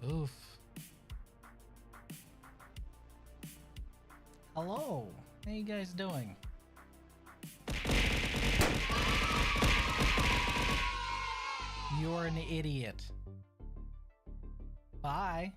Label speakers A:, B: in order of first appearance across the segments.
A: Oof. Hello. How you guys doing? You're an idiot. Bye.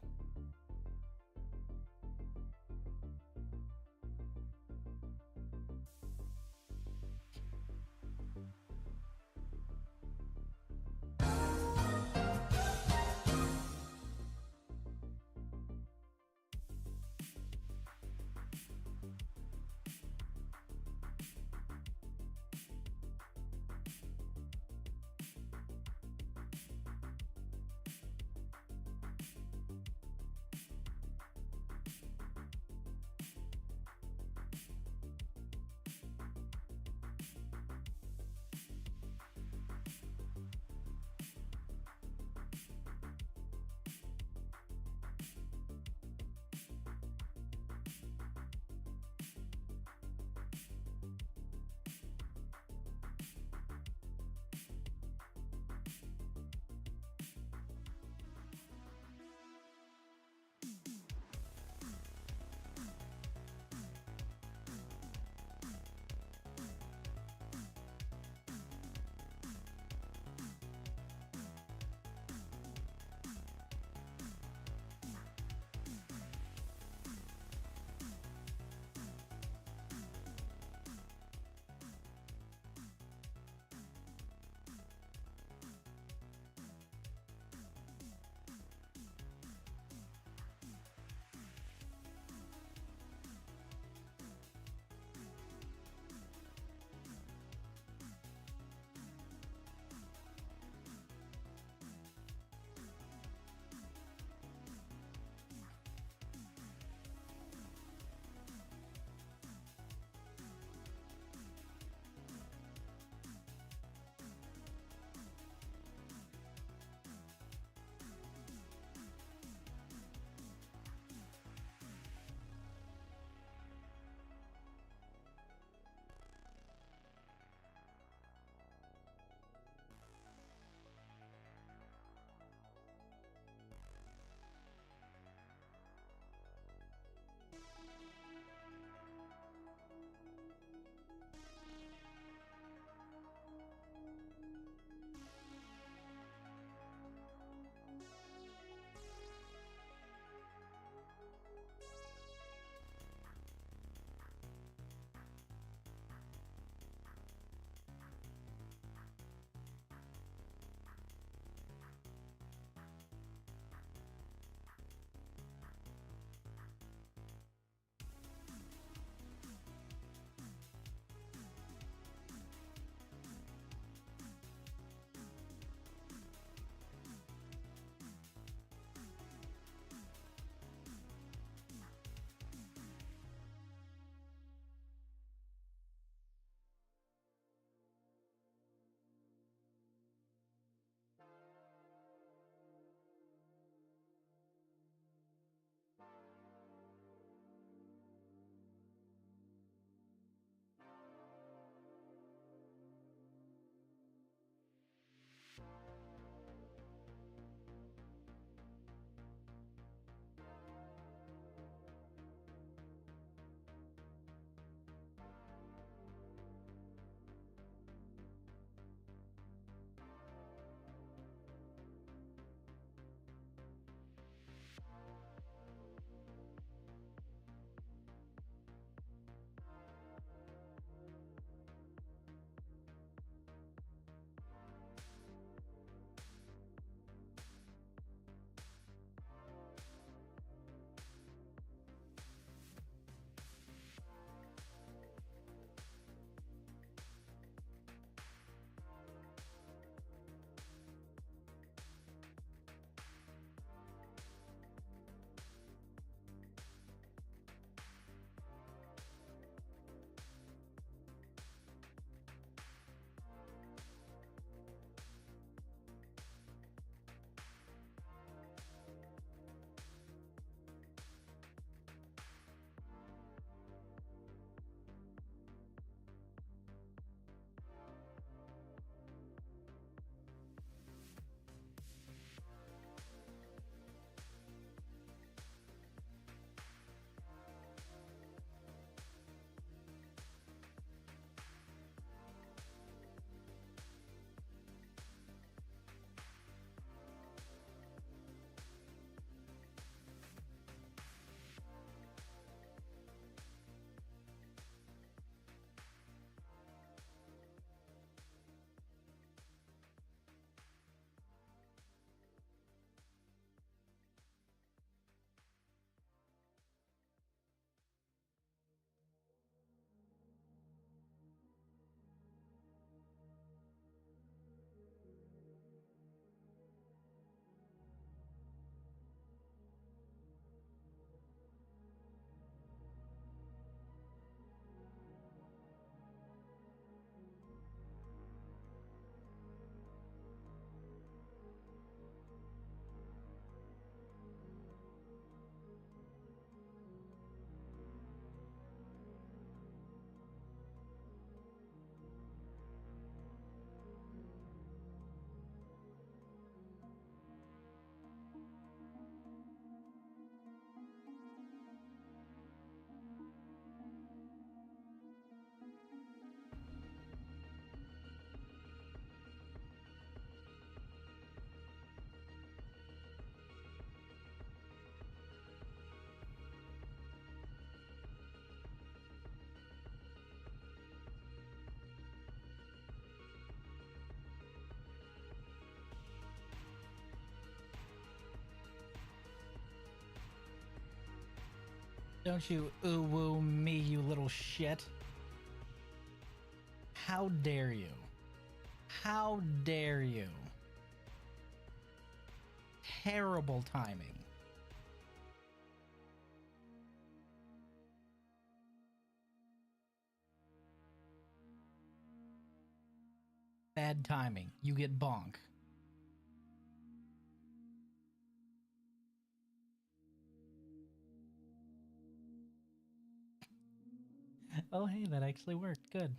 A: Don't you ooh-woo me, you little shit. How dare you? How dare you? Terrible timing. Bad timing. You get bonk. Oh, hey, that actually worked. Good.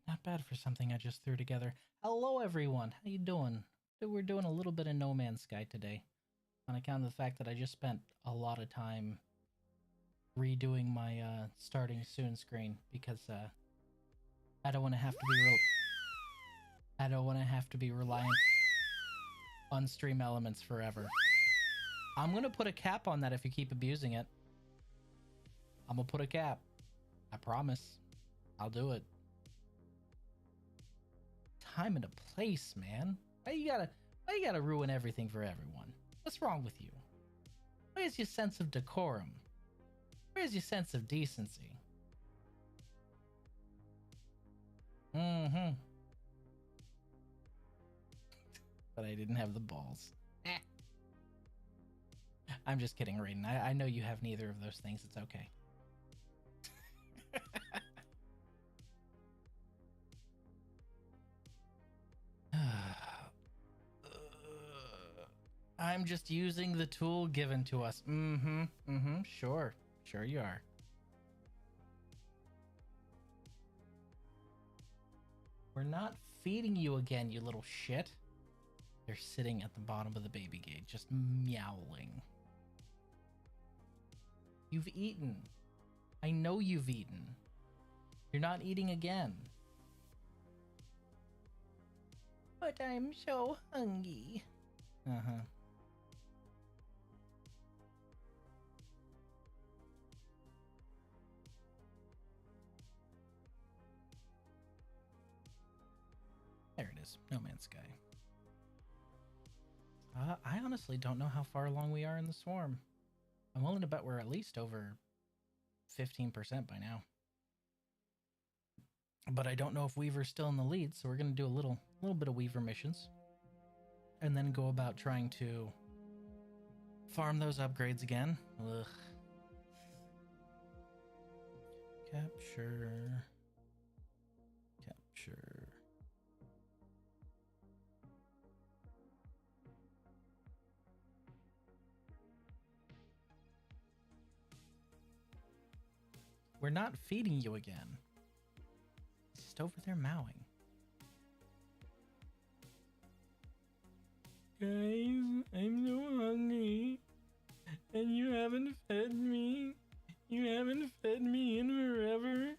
A: Not bad for something I just threw together. Hello, everyone. How you doing? We're doing a little bit of No Man's Sky today, on account of the fact that I just spent a lot of time redoing my starting soon screen because I don't want to have to be I don't want to have to be reliant on Stream Elements forever. I'm gonna put a cap on that if you keep abusing it. I'm gonna put a cap. I promise. I'll do it. Time and a place, man. Why you gotta ruin everything for everyone? What's wrong with you? Where's your sense of decorum? Where's your sense of decency? Mm-hmm. But I didn't have the balls. I'm just kidding, Raiden. I know you have neither of those things. It's okay. I'm just using the tool given to us. Sure. Sure you are. We're not feeding you again, you little shit. They're sitting at the bottom of the baby gate, just meowling. You've eaten. I know you've eaten. You're not eating again. But I'm so hungry. Uh-huh. There it is. No Man's Sky. I honestly don't know how far along we are in the swarm. I'm willing to bet we're at least over 15% by now. But I don't know if Weaver's still in the lead, so we're going to do a little bit of Weaver missions. And then go about trying to farm those upgrades again. Ugh. Capture. We're not feeding you again. It's just over there mowing. Guys, I'm so hungry. And you haven't fed me. You haven't fed me in forever.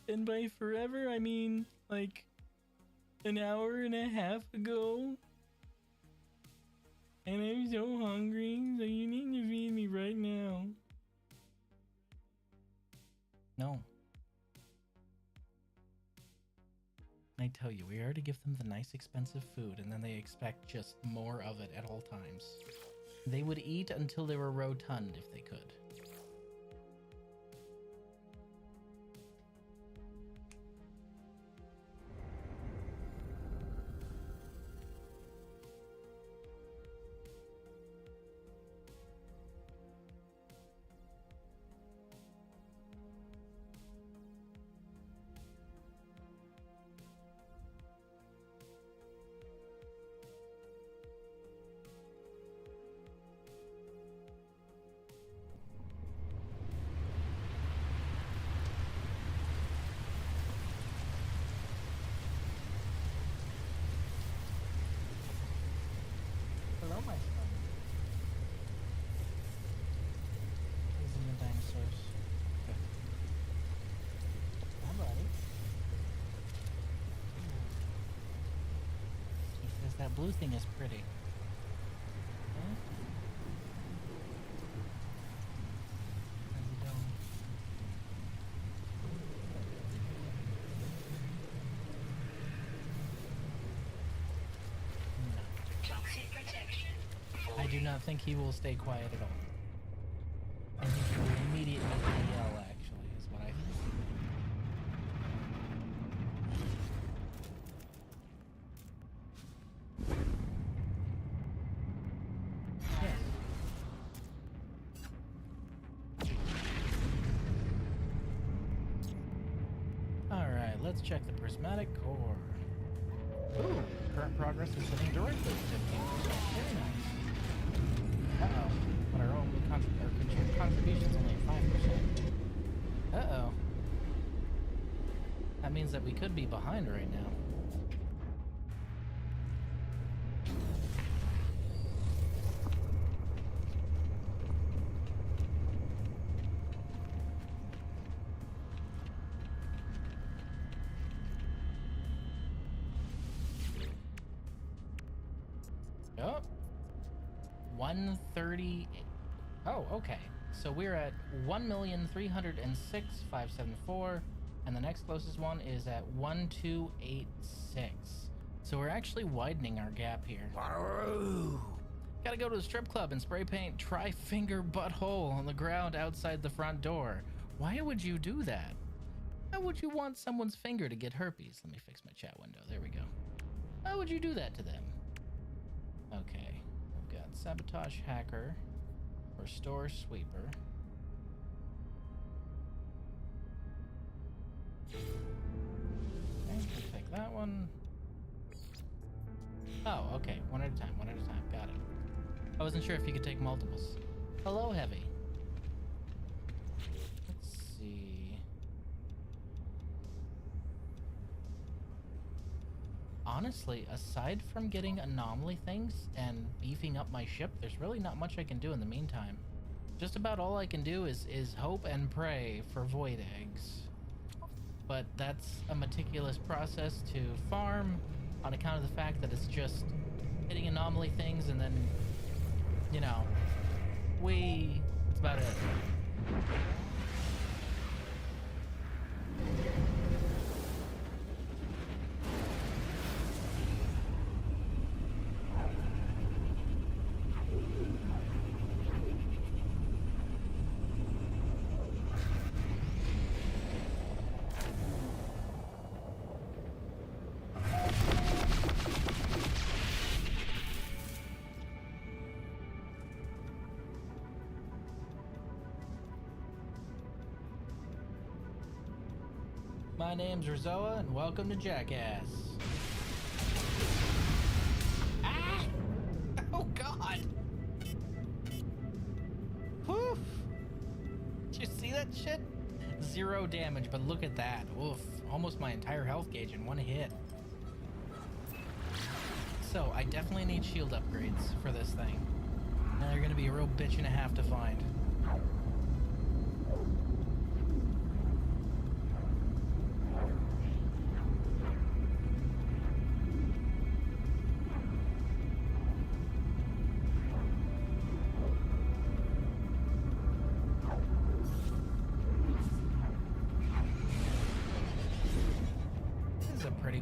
A: And by forever, I mean like an hour and a half ago. And I'm so hungry, so you need to feed me right now. No. I tell you, we are to give them the nice expensive food, and then they expect just more of it at all times. They would eat until they were rotund if they could. Hello, my son. Raising the dinosaurs. Good. Hi, buddy. He says that blue thing is pretty. Huh? How's it going? No. I do not think he will stay quiet at all. I think he will check the prismatic core. Ooh, current progress is sitting directly at 15%. Very nice. Uh-oh. But our own contribution's only at 5%. Uh-oh. That means that we could be behind right now. Oh, 138. Oh, okay. So we're at 1,306,574, and the next closest one is at 1,286. So we're actually widening our gap here. Gotta go to the strip club and spray paint tri-finger butthole on the ground outside the front door. Why would you do that? Why would you want someone's finger to get herpes? Let me fix my chat window. There we go. Why would you do that to them? Okay, we've got sabotage hacker, restore sweeper. Okay, we'll take that one. Oh, okay, one at a time, got it. I wasn't sure if you could take multiples. Hello, Heavy. Let's see. Honestly, aside from getting anomaly things and beefing up my ship, there's really not much I can do in the meantime. Just about all I can do is hope and pray for void eggs. But that's a meticulous process to farm on account of the fact that it's just hitting anomaly things and then, you know, that's about it. My name's Rizoa, and welcome to Jackass. Ah! Oh, God! Whew! Did you see that shit? 0 damage, but look at that. Oof. Almost my entire health gauge in one hit. So, I definitely need shield upgrades for this thing. And they're gonna be a real bitch and a half to find.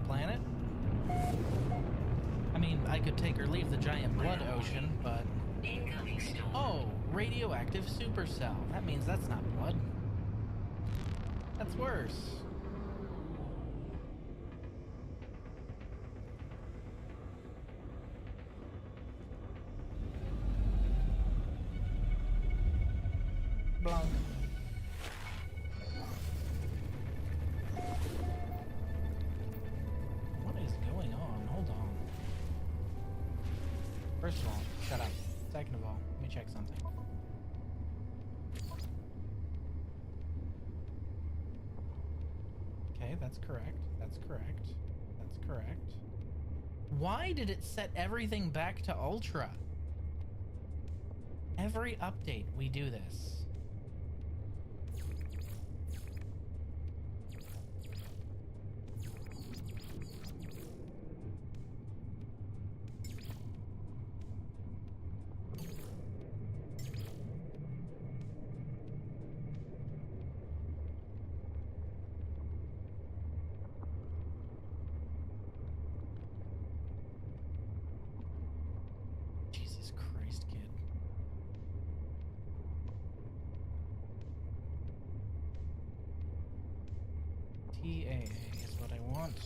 A: Planet. I mean, I could take or leave the giant blood ocean, but... Oh, radioactive supercell. That means that's not blood. That's worse. Blanc. First of all, shut up. Second of all, let me check something. Okay, that's correct. That's correct. That's correct. Why did it set everything back to Ultra? Every update, we do this. TAA is what I want.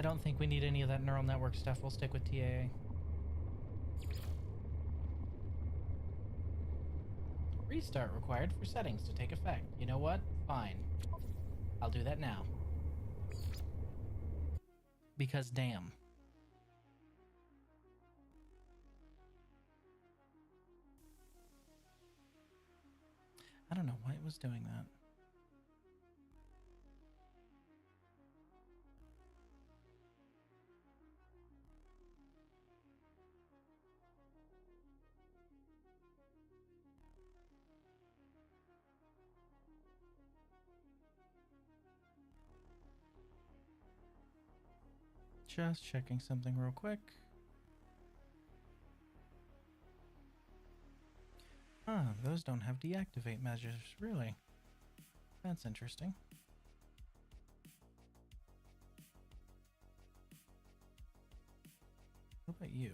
A: don't think we need any of that neural network stuff. We'll stick with TAA. Restart required for settings to take effect. You know what? Fine. I'll do that now. Because damn. I don't know why it was doing that. Just checking something real quick. Ah, those don't have deactivate measures, really. That's interesting. What about you?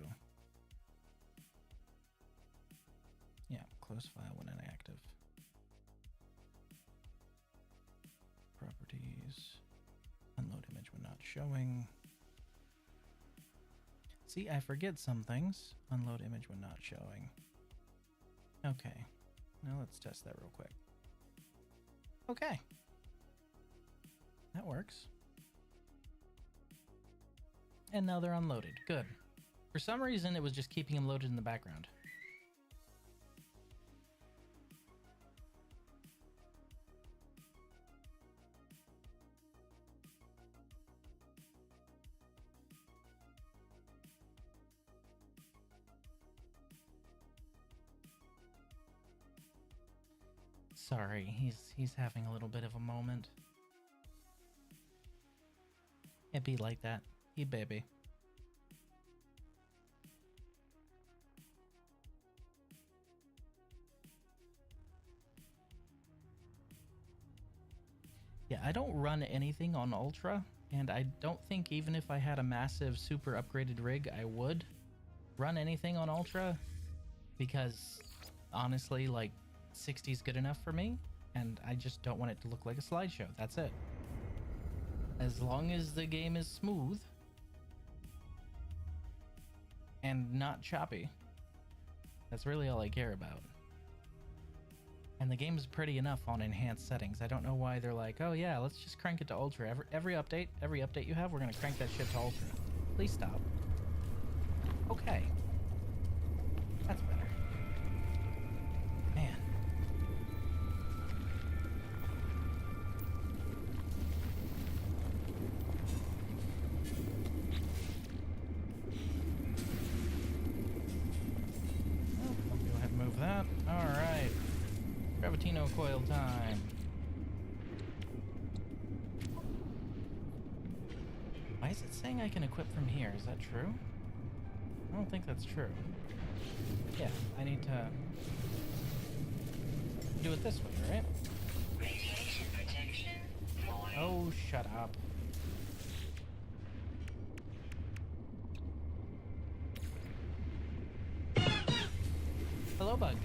A: Yeah, close file when inactive. Properties. Unload image when not showing. See, I forget some things. Unload image when not showing. Okay. Now let's test that real quick. Okay. That works. And now they're unloaded. Good. For some reason, it was just keeping them loaded in the background. Sorry, he's having a little bit of a moment. It be like that. He baby. Yeah, I don't run anything on Ultra, and I don't think even if I had a massive super upgraded rig, I would run anything on Ultra, because honestly, like, 60 is good enough for me, and I just don't want it to look like a slideshow. That's it. As long as the game is smooth and not choppy, that's really all I care about. And the game's pretty enough on enhanced settings. I don't know why they're like, oh yeah, let's just crank it to Ultra. Every update you have, we're gonna crank that shit to Ultra. Please stop. Okay. That's better. Man. Oh, I'll go ahead and move that. Alright. Gravitino coil time. Why is it saying I can equip from here? Is that true? I don't think that's true. Yeah, I need to do it this way, right?
B: Radiation protection for...
A: Oh, shut up. Hello, Bugdy.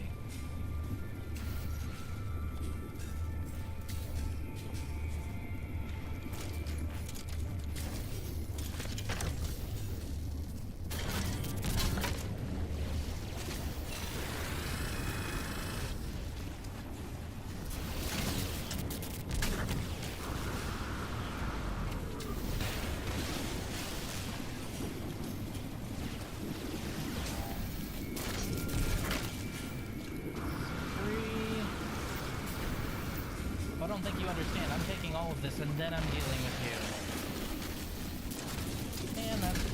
A: I don't think you understand. I'm taking all of this and then I'm dealing with you. And that's it.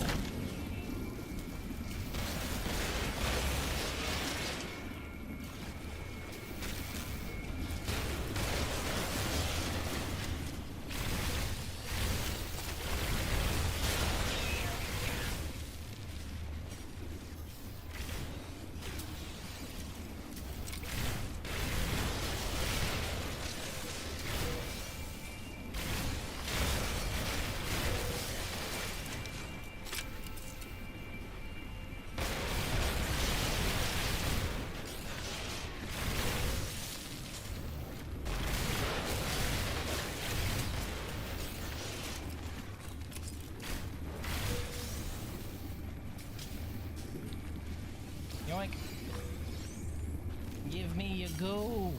A: go.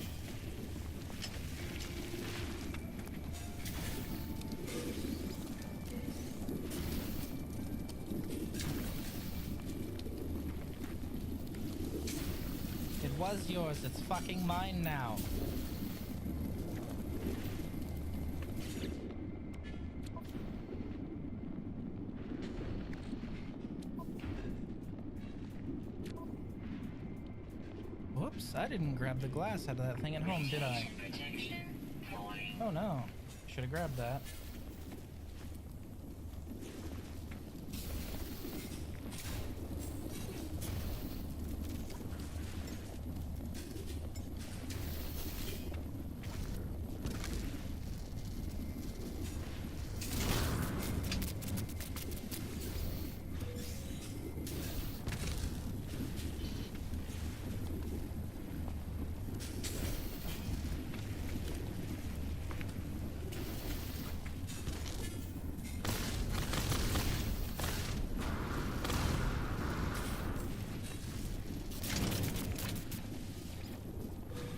A: It was yours, it's fucking mine now. Whoops, I didn't grab the glass out of that thing at home, did I?
B: Protection void.
A: Oh no, should have grabbed that.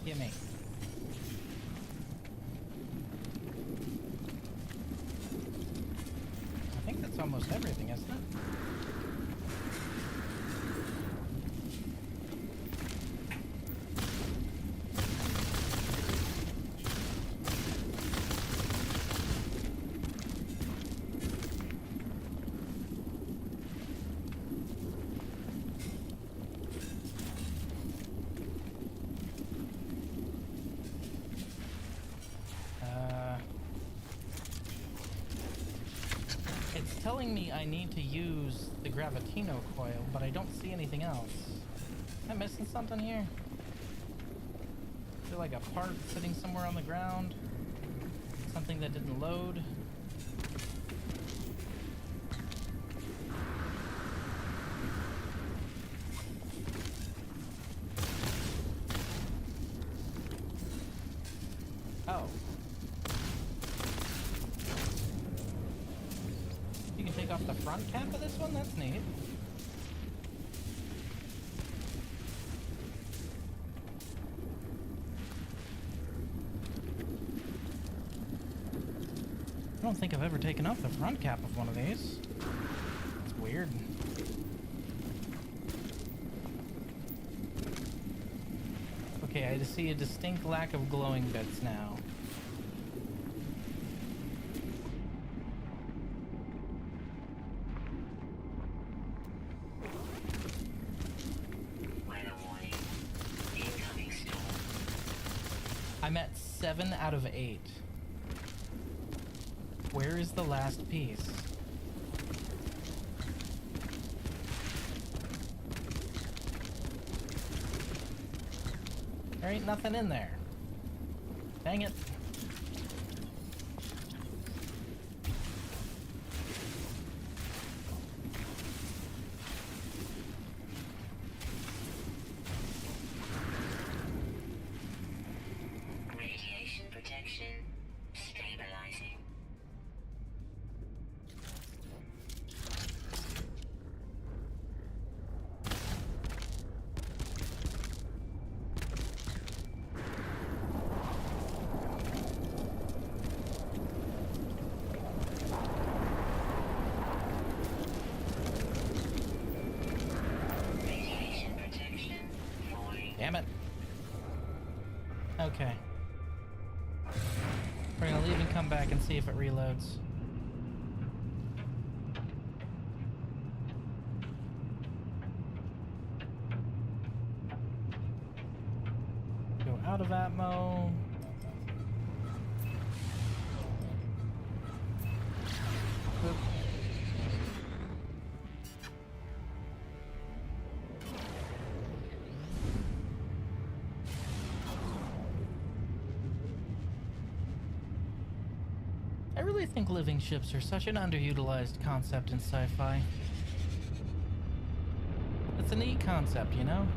A: Gimme. I think that's almost everything, isn't it? It's telling me I need to use the Gravitino coil, but I don't see anything else. Am I missing something here? Is there like a part sitting somewhere on the ground? Something that didn't load? Oh. You can take off the front cap of this one? That's neat. I don't think I've ever taken off the front cap of one of these. It's weird. Okay, I just see a distinct lack of glowing bits now.
B: Weather warning. Incoming storm.
A: I'm at 7 out of 8. Where is the last piece? There ain't nothing in there. Dang it.
B: Radiation protection stabilizing. Radiation protection void.
A: Damn it. Okay. We're gonna leave and come back and see if it reloads. Go out of ammo. Oop. I really think living ships are such an underutilized concept in sci-fi. It's a neat concept, you know?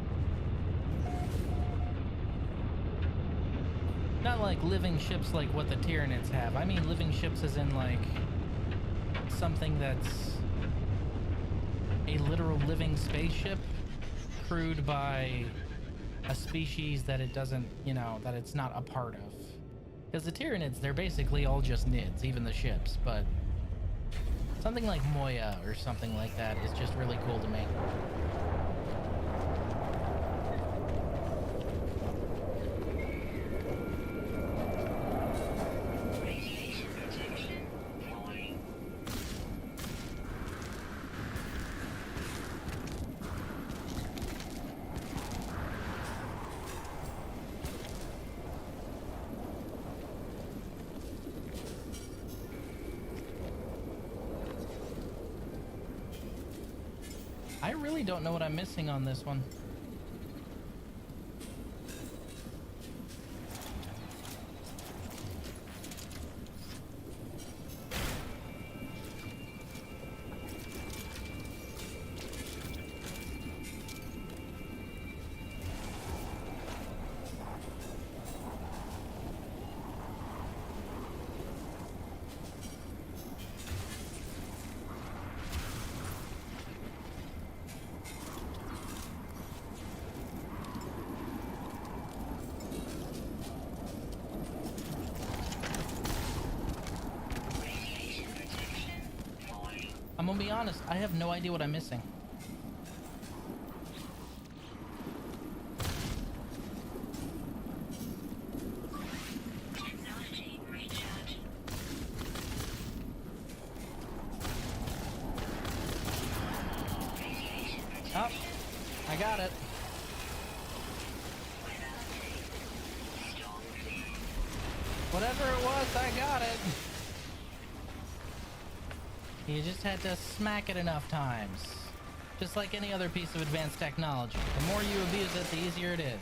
A: Not like living ships like what the Tyranids have. I mean living ships as in like something that's a literal living spaceship crewed by a species that it doesn't, you know, that it's not a part of. Because the Tyranids, they're basically all just Nids, even the ships, but something like Moya or something like that is just really cool to me.
B: Radiation protection falling.
A: I really don't know what I'm missing on this one.
B: Radiation protection falling.
A: I'm gonna be honest, I have no idea what I'm missing.
B: Technology recharge. Radiation
A: Oh,
B: protection
A: I got it.
B: without tape. Storm clear.
A: Whatever it was, I got it. You just had to smack it enough times. Just like any other piece of advanced technology. The more you abuse it, the easier it is.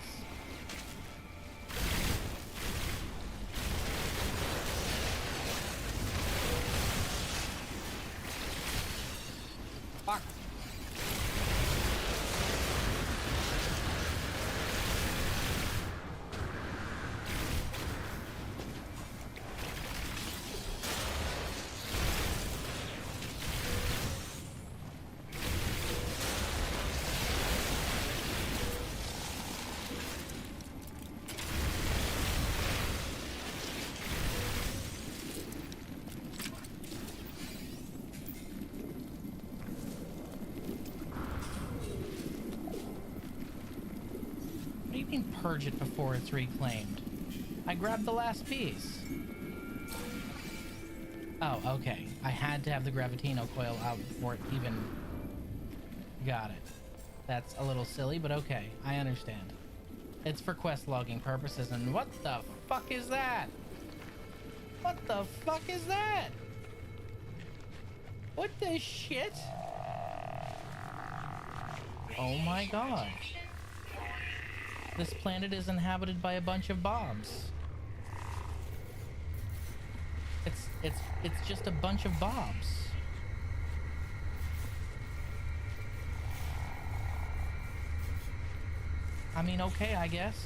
A: Fuck. What do you mean purge it before it's reclaimed? I grabbed the last piece. Oh, okay. I had to have the Gravitino coil out before it even... Got it. That's a little silly, but okay. I understand. It's for quest logging purposes, and what the fuck is that? What the fuck is that? What the shit? Oh my god. This planet is inhabited by a bunch of bobs. It's just a bunch of bobs. I mean, okay, I guess.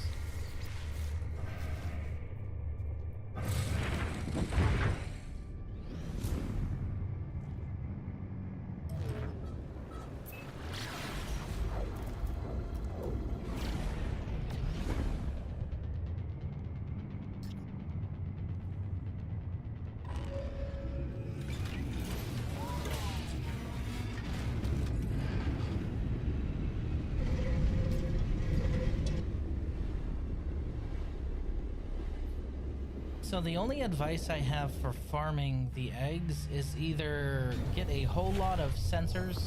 A: So the only advice I have for farming the eggs is either get a whole lot of sensors,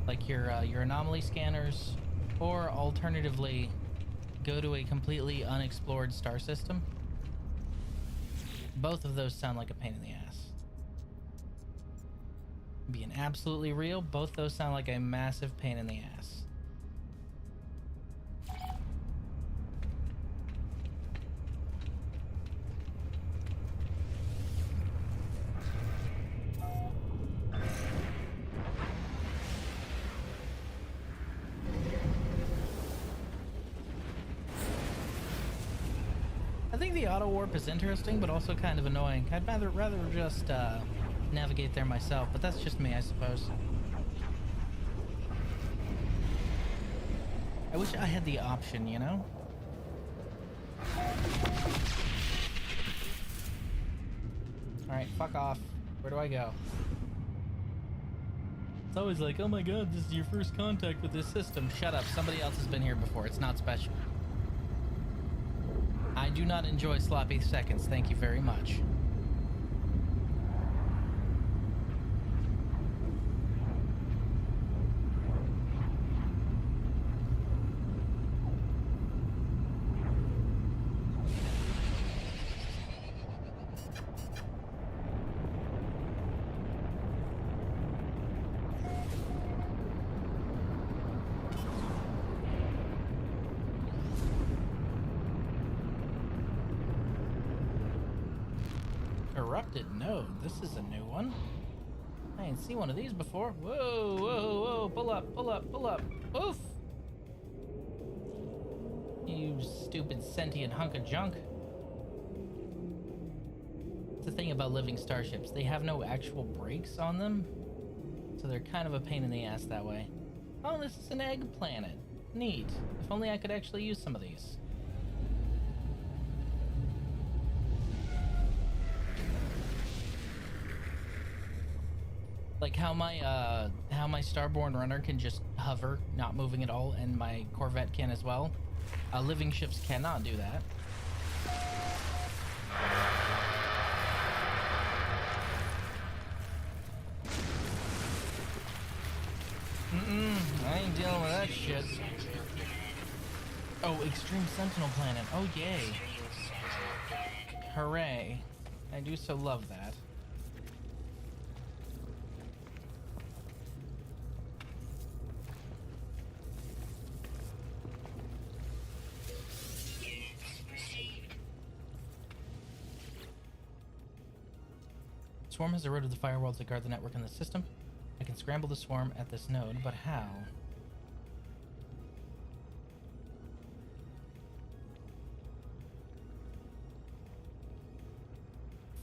A: like your anomaly scanners, or alternatively, go to a completely unexplored star system. Both of those sound like a pain in the ass. Being absolutely real, both those sound like a massive pain in the ass. I think the auto warp is interesting, but also kind of annoying. I'd rather just navigate there myself, but that's just me, I suppose. I wish I had the option, you know? Alright, fuck off. Where do I go? It's always like, oh my god, this is your first contact with this system. Shut up, somebody else has been here before. It's not special. I do not enjoy sloppy seconds, thank you very much. Erupted node. This is a new one. I ain't seen one of these before. Whoa, whoa, whoa. Pull up, pull up, pull up. Oof. You stupid sentient hunk of junk. It's the thing about living starships. They have no actual brakes on them. So they're kind of a pain in the ass that way. Oh, this is an egg planet. Neat. If only I could actually use some of these. Like how my Starborn runner can just hover, not moving at all, and my Corvette can as well. Living ships cannot do that. I ain't dealing with that shit. Oh, Extreme Sentinel Planet. Oh, yay. Hooray. I do so love that. Swarm has eroded the firewalls that guard the network in the system. I can scramble the swarm at this node, but how?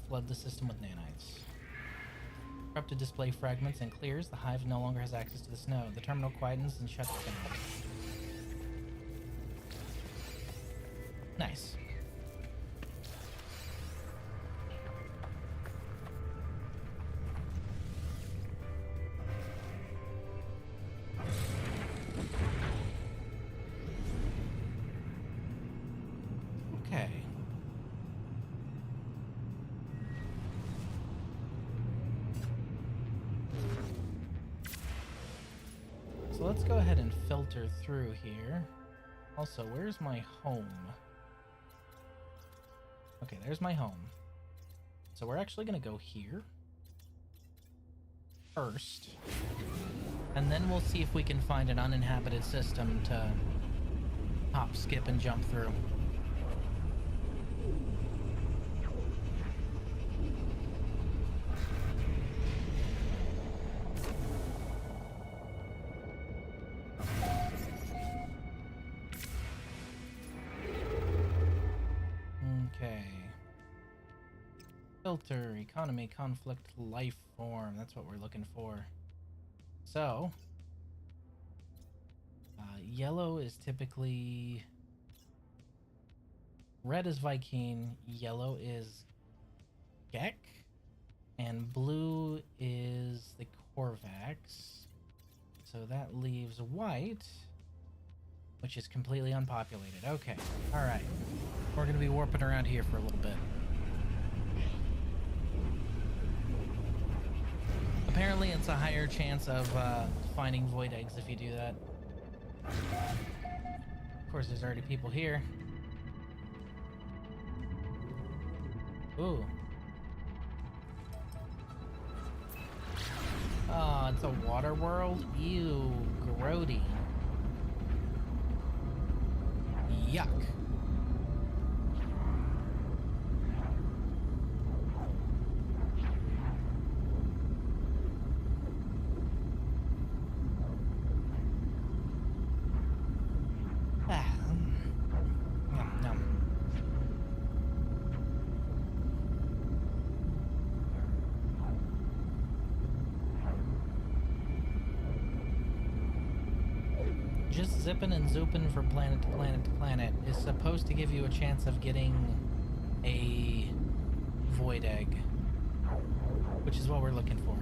A: Flood the system with nanites. Corrupted display fragments and clears. The hive no longer has access to this node. The terminal quietens and shuts down. Nice. Okay. So let's go ahead and filter through here. Also, where's my home? Okay, there's my home. So we're actually gonna go here first. And then we'll see if we can find an uninhabited system to hop, skip, and jump through. Okay. Filter, economy, conflict, life form. That's what we're looking for. So, yellow is typically... Red is Vy'keen, yellow is Gek, and blue is the Korvax. So that leaves white, which is completely unpopulated. Okay, alright. We're going to be warping around here for a little bit. Apparently it's a higher chance of finding void eggs if you do that. Of course, there's already people here. Ooh. Oh, it's a water world? Ew, grody. Yuck. just zipping and zooping from planet to planet to planet is supposed to give you a chance of getting a void egg, which is what we're looking for.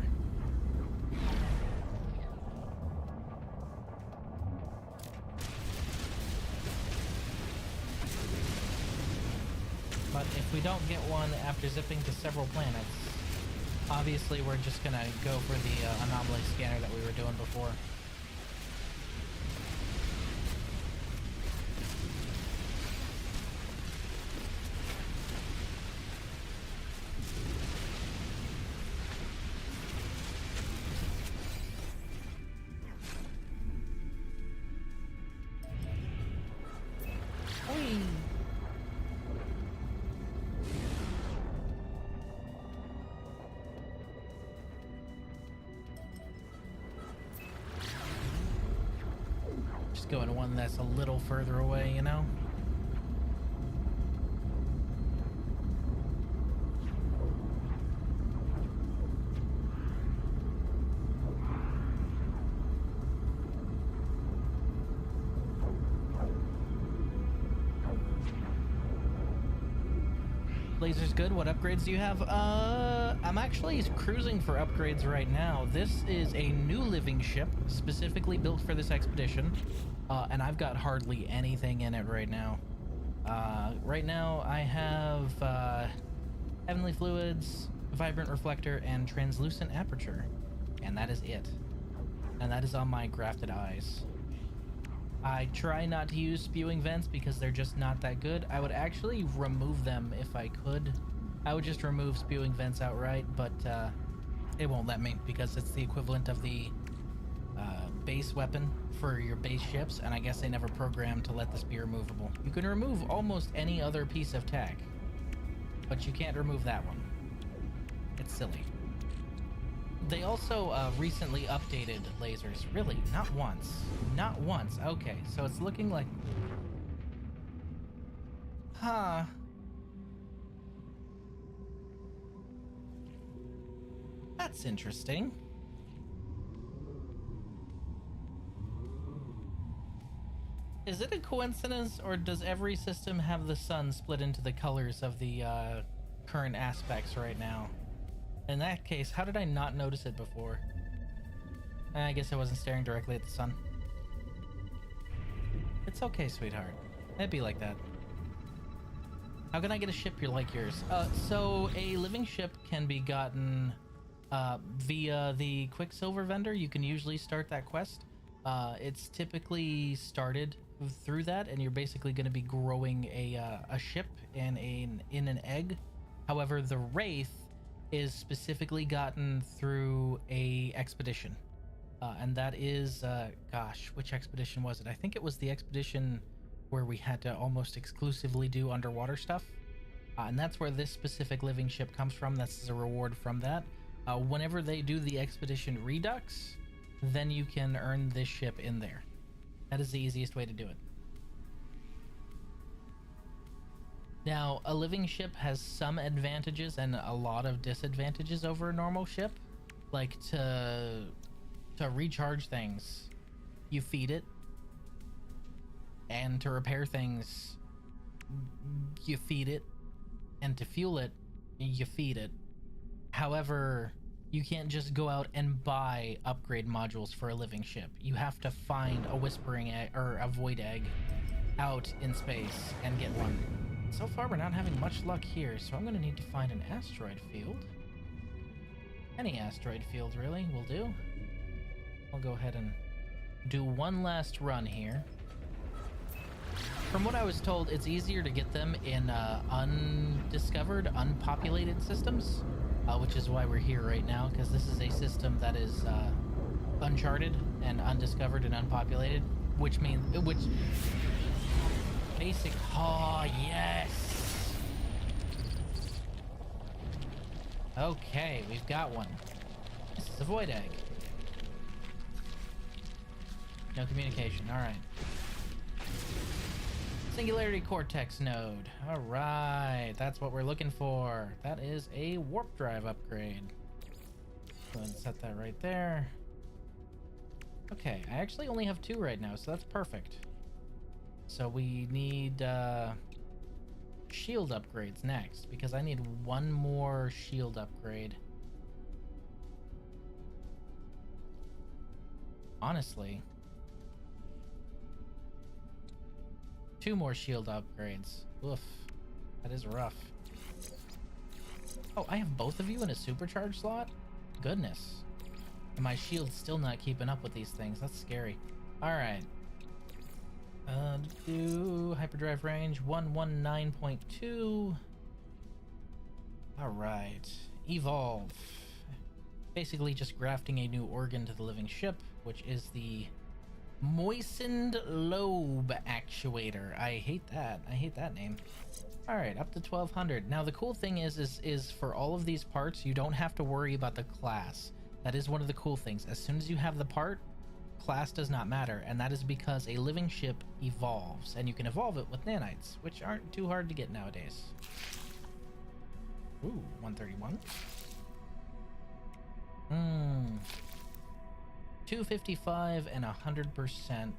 A: But if we don't get one after zipping to several planets, obviously we're just gonna go for the anomaly scanner that we were doing before. Whee! Just going one that's a little further away, you know? Laser's good. What upgrades do you have? I'm actually cruising for upgrades right now. This is a new living ship specifically built for this expedition, and I've got hardly anything in it right now. Right now I have heavenly fluids, vibrant reflector, and translucent aperture, and that is it. And that is on my grafted eyes. I try not to use spewing vents because they're just not that good. I would actually remove them if I could. I would just remove spewing vents outright, but it won't let me because it's the equivalent of the base weapon for your base ships, and I guess they never programmed to let this be removable. You can remove almost any other piece of tech, but you can't remove that one. It's silly. They also recently updated lasers. Really? Not once. Not once. Okay, so it's looking like... Huh. That's interesting. Is it a coincidence, or does every system have the sun split into the colors of the current aspects right now? In that case, how did I not notice it before? I guess I wasn't staring directly at the sun. It's okay, sweetheart. It'd be like that. How can I get a ship like yours? So a living ship can be gotten via the Quicksilver vendor. You can usually start that quest. It's typically started through that, and you're basically going to be growing a ship in an egg. However, the Wraith is specifically gotten through a expedition, and that is gosh, which expedition was it? I think it was the expedition where we had to almost exclusively do underwater stuff, and that's where this specific living ship comes from. That's a reward from that. Whenever they do the expedition redux, then you can earn this ship in there. That is the easiest way to do it. Now, a living ship has some advantages and a lot of disadvantages over a normal ship. Like, to recharge things, you feed it. And to repair things, you feed it. And to fuel it, you feed it. However, you can't just go out and buy upgrade modules for a living ship. You have to find a whispering egg, or a void egg, out in space and get one. So far, we're not having much luck here, so I'm going to need to find an asteroid field. Any asteroid field, really, will do. I'll go ahead and do one last run here. From what I was told, it's easier to get them in undiscovered, unpopulated systems, which is why we're here right now, because this is a system that is uncharted and undiscovered and unpopulated, which means... Basic. Oh, yes. Okay, we've got one. This is a void egg. No communication. All right. Singularity Cortex node. All right, that's what we're looking for. That is a warp drive upgrade. Go ahead and set that right there. Okay, I actually only have 2 right now, so that's perfect. So we need shield upgrades next, because I need 1 more shield upgrade. Honestly, 2 more shield upgrades. Oof, that is rough. Oh, I have both of you in a supercharge slot? Goodness. And my shield's still not keeping up with these things. That's scary. Alright. Do hyperdrive range 119.2. Alright. Evolve. Basically just grafting a new organ to the living ship, which is the moistened lobe actuator. I hate that. I hate that name. All right, up to 1200. Now the cool thing is for all of these parts, you don't have to worry about the class. That is one of the cool things. As soon as you have the part, class does not matter, and that is because a living ship evolves, and you can evolve it with nanites, which aren't too hard to get nowadays. Ooh, 131. 255 and 100%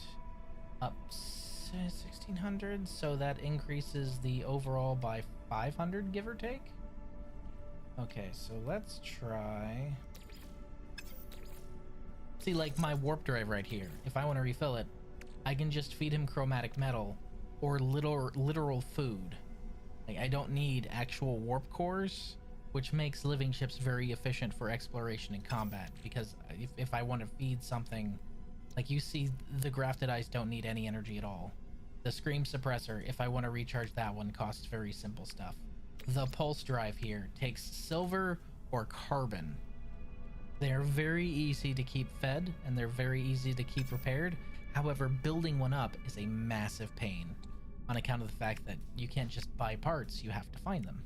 A: up 1600, so that increases the overall by 500, give or take. Okay, so let's try. See, like my warp drive right here, if I want to refill it, I can just feed him chromatic metal or literal food. Like, I don't need actual warp cores, which makes living ships very efficient for exploration and combat, because if I want to feed something, like you see, the grafted ice don't need any energy at all. The scream suppressor, if I want to recharge that one, costs very simple stuff. The pulse drive here takes silver or carbon. They're very easy to keep fed, and they're very easy to keep repaired. However, building one up is a massive pain on account of the fact that you can't just buy parts, you have to find them.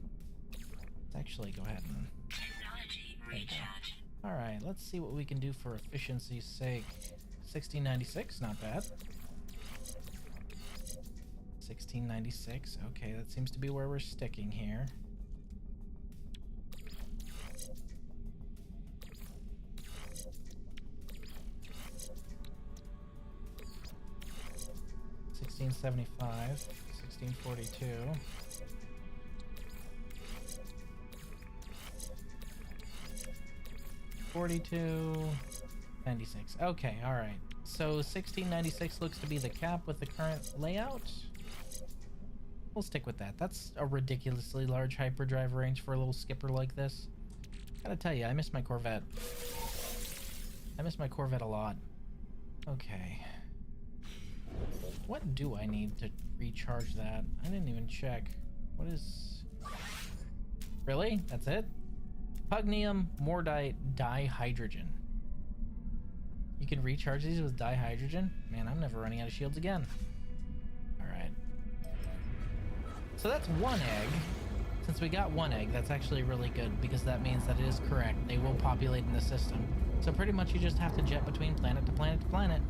A: Let's actually go ahead and...
B: Technology recharge.
A: Alright, let's see what we can do for efficiency's sake. 1696, not bad. 1696, okay, that seems to be where we're sticking here. $16.75, 1642. $42.96. Okay, all right. So 1696 looks to be the cap with the current layout. We'll stick with that. That's a ridiculously large hyperdrive range for a little skipper like this. Gotta tell you, I miss my Corvette. I miss my Corvette a lot. Okay. What do I need to recharge that? I didn't even check. What is... Really? That's it? Pugnium, Mordite, dihydrogen. You can recharge these with dihydrogen? Man, I'm never running out of shields again. Alright. So that's 1 egg. Since we got 1 egg, that's actually really good, because that means that it is correct. They will populate in the system. So pretty much you just have to jet between planet to planet to planet.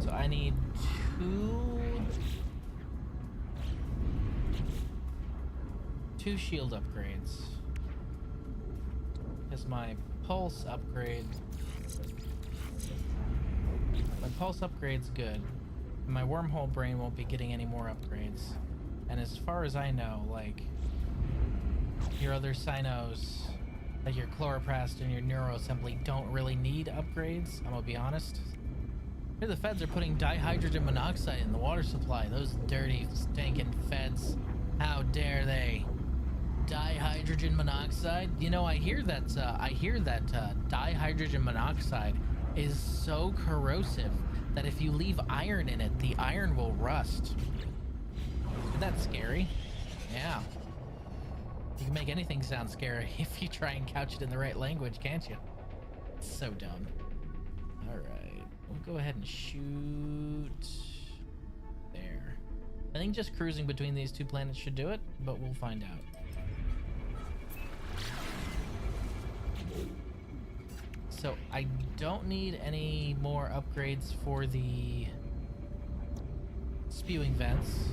A: So I need 2 shield upgrades, because my pulse upgrade's good. My wormhole brain won't be getting any more upgrades, and as far as I know, like your other Cynos, like your Chloroprast and your Neuro simply don't really need upgrades. I'm gonna be honest. Here the feds are putting dihydrogen monoxide in the water supply. Those dirty, stinking feds. How dare they? Dihydrogen monoxide? You know, I hear that dihydrogen monoxide is so corrosive that if you leave iron in it, the iron will rust. Isn't that scary? Yeah. You can make anything sound scary if you try and couch it in the right language, can't you? It's so dumb. Alright, we'll go ahead and shoot there. I think just cruising between these 2 planets should do it, but we'll find out. So I don't need any more upgrades for the spewing vents,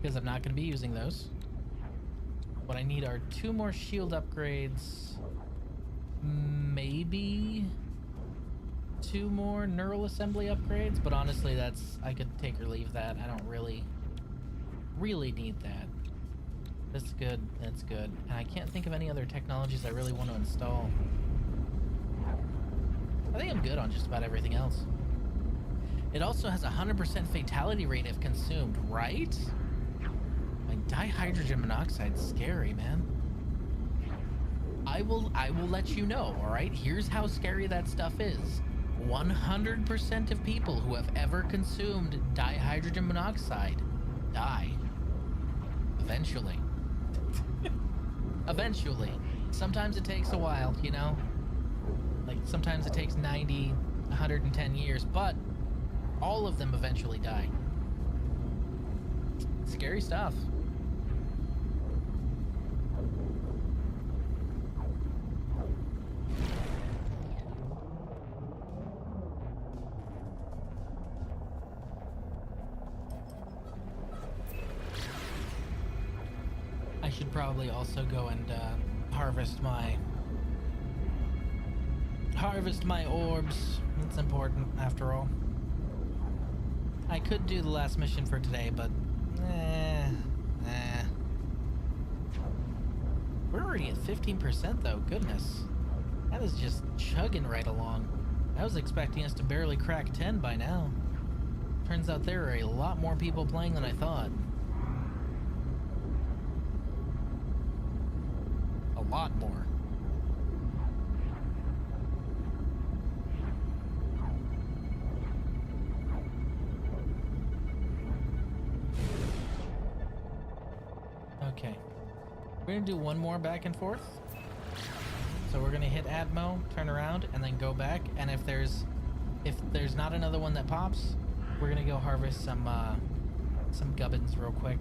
A: because I'm not going to be using those. What I need are 2 more shield upgrades maybe 2 more neural assembly upgrades, but honestly, I could take or leave that. I don't really need that. That's good. That's good. And I can't think of any other technologies I really want to install. I think I'm good on just about everything else. It also has a 100% fatality rate if consumed, right? Like, dihydrogen monoxide's scary, man. I will let you know, all right? Here's how scary that stuff is. 100% of people who have ever consumed dihydrogen monoxide die. Eventually. Eventually. Sometimes it takes a while, you know? Like, sometimes it takes 90, 110 years, but all of them eventually die. Scary stuff. I should probably also go and harvest my orbs. It's important, after all. I could do the last mission for today, but we're already at 15% though. Goodness, that is just chugging right along. I was expecting us to barely crack 10 by now. Turns out there are a lot more people playing than I thought. A lot more. Okay, we're gonna do one more back and forth. So we're gonna hit Atmo, turn around, and then go back. And if there's not another one that pops, we're gonna go harvest some gubbins real quick.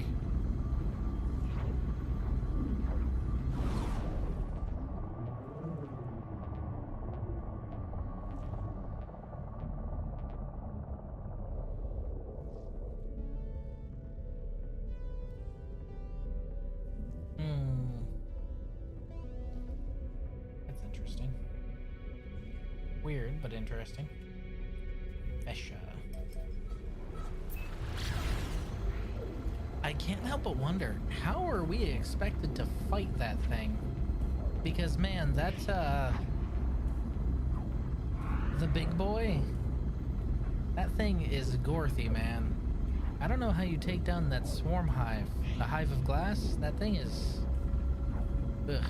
A: That's interesting. Weird, but interesting. Esha. I can't help but wonder, how are we expected to fight that thing? Because, man, that's, the big boy? That thing is Gorthy, man. I don't know how you take down that swarm hive. The hive of glass? That thing is... ugh.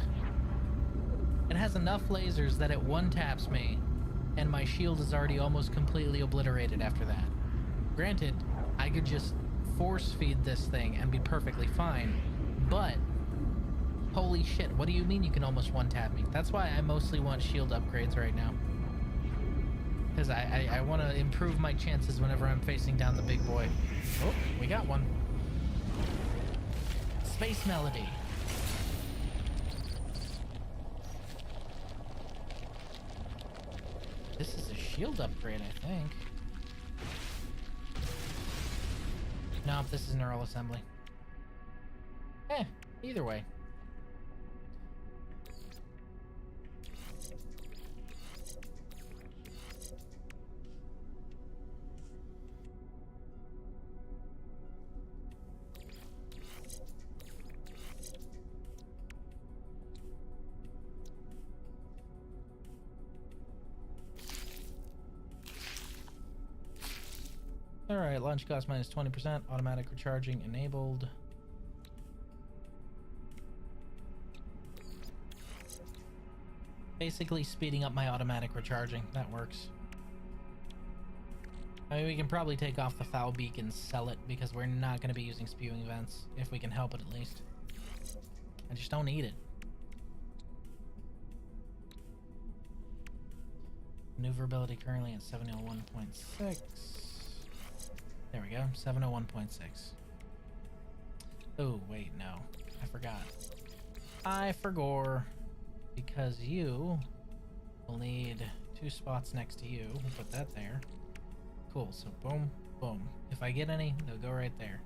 A: It has enough lasers that it one-taps me, and my shield is already almost completely obliterated after that. Granted, I could just force feed this thing and be perfectly fine, but holy shit, what do you mean you can almost one-tap me? That's why I mostly want shield upgrades right now. Because I want to improve my chances whenever I'm facing down the big boy. Oh, we got one. Space Melody. This is a shield upgrade, I think. Nope, this is neural assembly. Either way. Alright, launch cost minus 20%, automatic recharging enabled. Basically speeding up my automatic recharging. That works. I mean, we can probably take off the foul beak and sell it because we're not going to be using spewing vents, if we can help it at least. I just don't need it. Maneuverability currently at 701.6. There we go, 701.6. Oh, wait, no. I forgot. I forgot. Because you will need 2 spots next to you. We'll put that there. Cool, so boom, boom. If I get any, they'll go right there.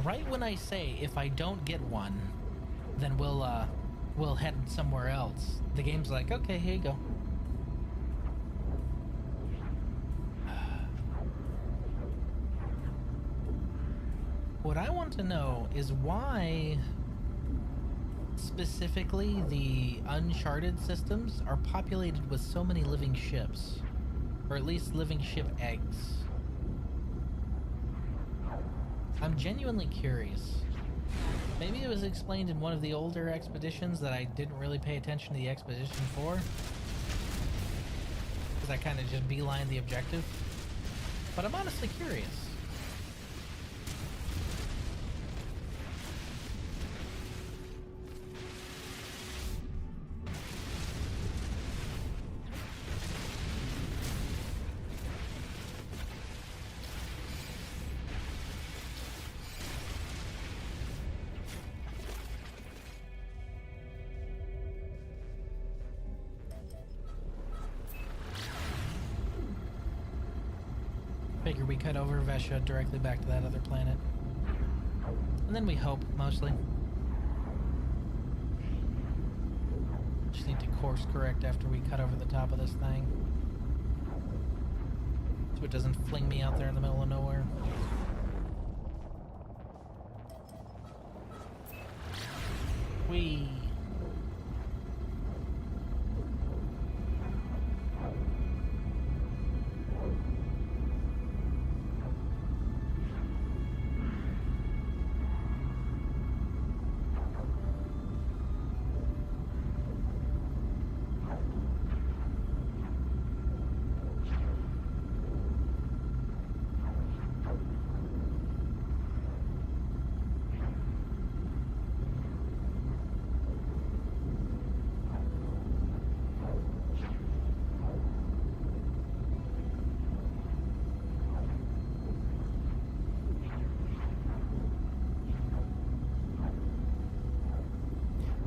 A: right when I say if I don't get one, then we'll head somewhere else, the game's like, okay, here you go. What I want to know is why specifically the Uncharted systems are populated with so many living ships, or at least living ship eggs. I'm genuinely curious. Maybe it was explained in one of the older expeditions that I didn't really pay attention to the exposition for, because I kind of just beelined the objective. But I'm honestly curious. Figure we cut over Vesha directly back to that other planet. And then we hope, mostly. Just need to course correct after we cut over the top of this thing, so it doesn't fling me out there in the middle of nowhere. Whee!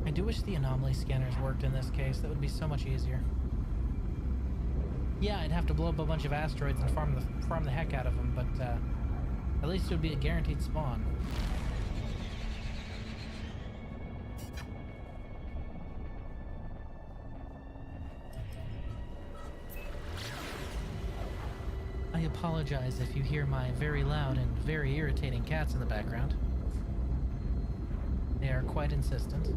A: I do wish the anomaly scanners worked in this case. That would be so much easier. Yeah, I'd have to blow up a bunch of asteroids and farm the heck out of them, but at least it would be a guaranteed spawn. I apologize if you hear my very loud and very irritating cats in the background. They are quite insistent.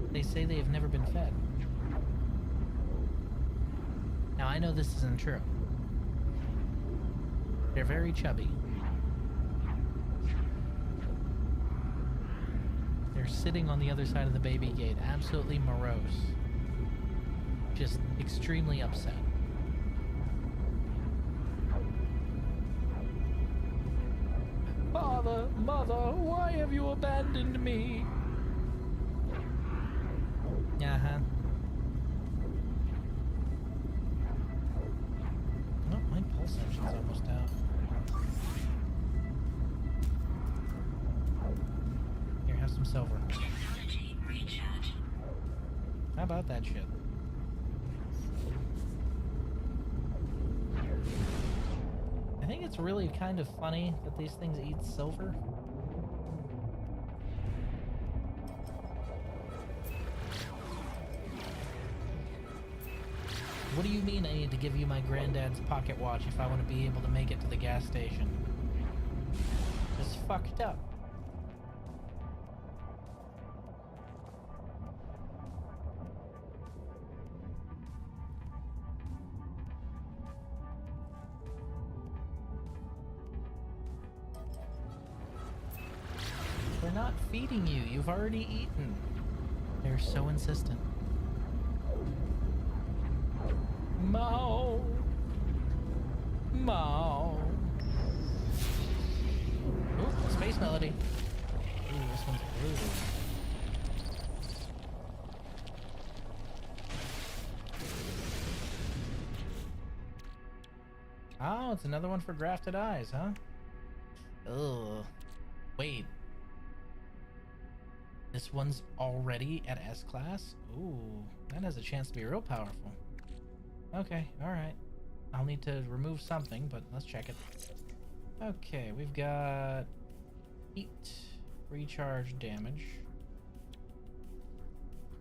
A: They say they have never been fed. Now, I know this isn't true. They're very chubby. They're sitting on the other side of the baby gate, absolutely morose. Just extremely upset. Father, mother, why have you abandoned me? Uh-huh. Oh, my pulse engine's almost out. Here, have some silver.
B: Technology recharge.
A: How about that shit? I think it's really kind of funny that these things eat silver. What do you mean I need to give you my granddad's pocket watch if I want to be able to make it to the gas station? It's fucked up. We're not feeding you. You've already eaten. They're so insistent. Mao. Mao. Ooh, space melody. Ooh, this one's blue. Oh, it's another one for grafted eyes, huh? Ugh. Wait. This one's already at S-Class? Ooh, that has a chance to be real powerful. Okay, alright. I'll need to remove something, but let's check it. Okay, we've got heat, recharge damage.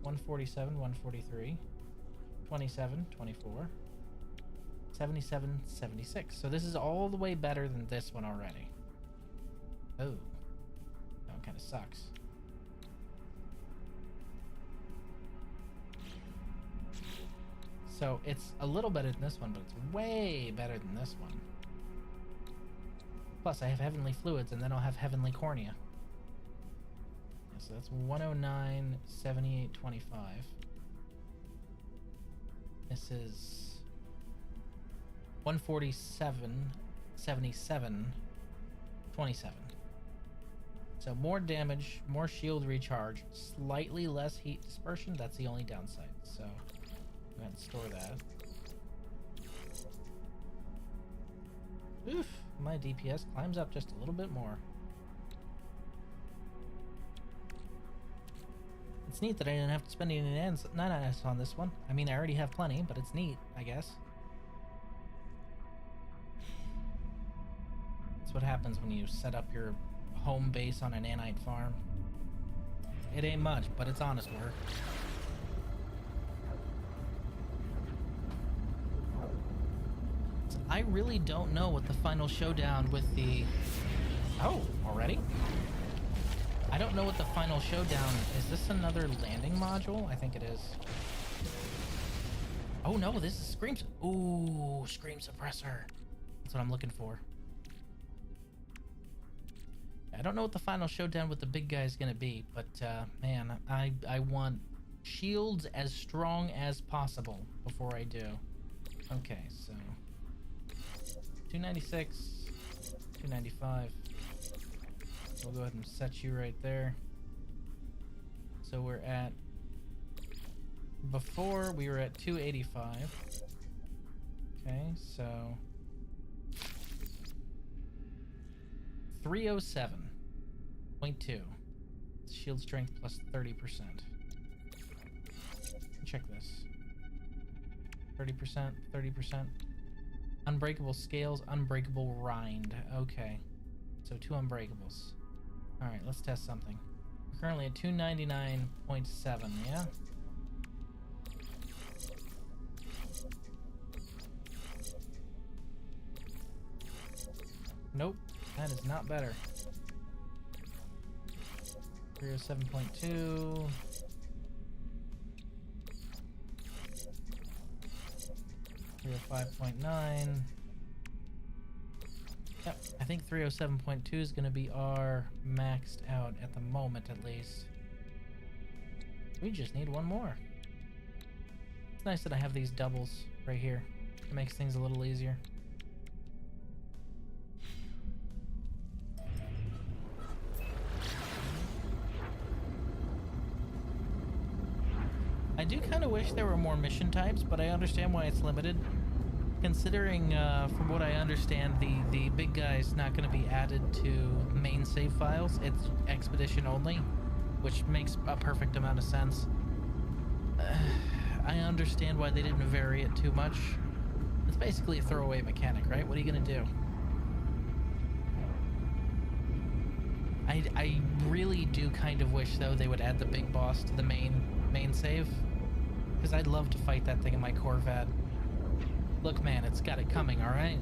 A: 147, 143, 27, 24, 77, 76. So this is all the way better than this one already. Oh, that one kind of sucks. So it's a little better than this one, but it's way better than this one. Plus, I have Heavenly Fluids, and then I'll have Heavenly Cornea. Yeah, so that's 109, 78, 25. This is 147, 77, 27. So more damage, more shield recharge, slightly less heat dispersion. That's the only downside. So go ahead and store that. Oof, my DPS climbs up just a little bit more. It's neat that I didn't have to spend any nanites on this one. I mean, I already have plenty, but it's neat, I guess. That's what happens when you set up your home base on a nanite farm. It ain't much, but it's honest work. I really don't know what the final showdown with the... Oh, already? I don't know what the final showdown... Is this another landing module? I think it is. Oh no, this is Scream... Ooh, Scream Suppressor. That's what I'm looking for. I don't know what the final showdown with the big guy is going to be, but man, I want shields as strong as possible before I do. Okay, so... 296, 295. We'll go ahead and set you right there. So we're at... Before, we were at 285. Okay, so... 307.2. Shield strength plus 30%. Check this. 30%, 30%. Unbreakable scales, unbreakable rind. Okay. So 2 unbreakables. Alright, let's test something. We're currently at 299.7, yeah? Nope, that is not better. 307.2. 305.9. Yep, I think 307.2 is going to be our maxed out at the moment, at least. We just need one more. It's nice that I have these doubles right here. It makes things a little easier. I do kind of wish there were more mission types, but I understand why it's limited. Considering, from what I understand, the big guy's not going to be added to main save files. It's expedition only, which makes a perfect amount of sense. I understand why they didn't vary it too much. It's basically a throwaway mechanic, right? What are you going to do? I really do kind of wish, though, they would add the big boss to the main save. Because I'd love to fight that thing in my Corvette. Look, man, it's got it coming, alright?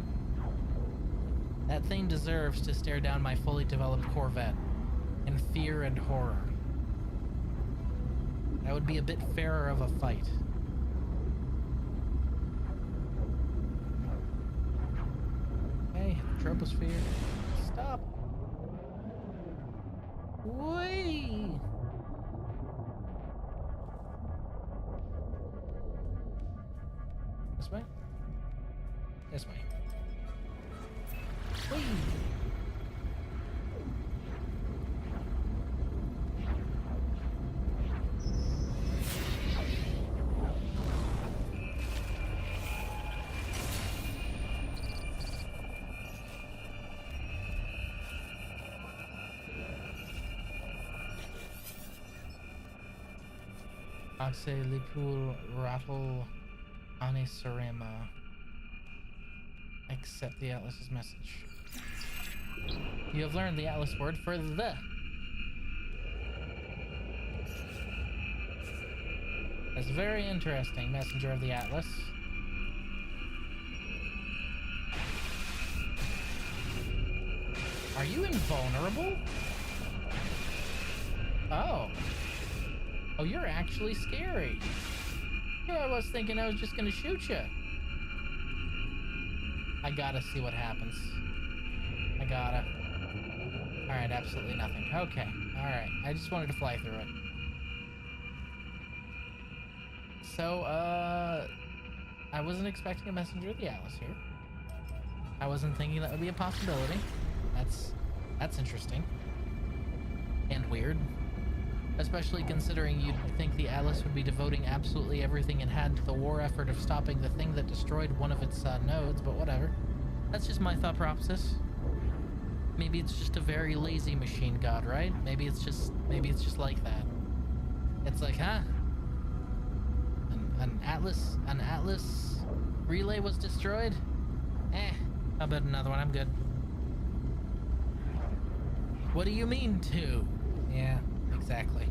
A: That thing deserves to stare down my fully developed Corvette in fear and horror. That would be a bit fairer of a fight. Hey, troposphere. Stop. Whee! This way? This way. Whee! Axe Lipul Rattle Anisurema. Accept the Atlas's message. You have learned the Atlas word for the. That's very interesting, messenger of the Atlas. Are you invulnerable? Oh. Oh, you're actually scary. Here I was thinking I was just gonna shoot you. I gotta see what happens. I gotta. Alright, absolutely nothing. Okay, alright. I just wanted to fly through it. So, I wasn't expecting a messenger of the Atlas here. I wasn't thinking that would be a possibility. That's interesting. And weird. Especially considering you'd think the Atlas would be devoting absolutely everything it had to the war effort of stopping the thing that destroyed one of its nodes, but whatever. That's just my thought process. Maybe it's just a very lazy machine god, right? Maybe it's just like that. It's like, huh? An Atlas relay was destroyed? How about another one? I'm good. What do you mean to? Yeah, exactly.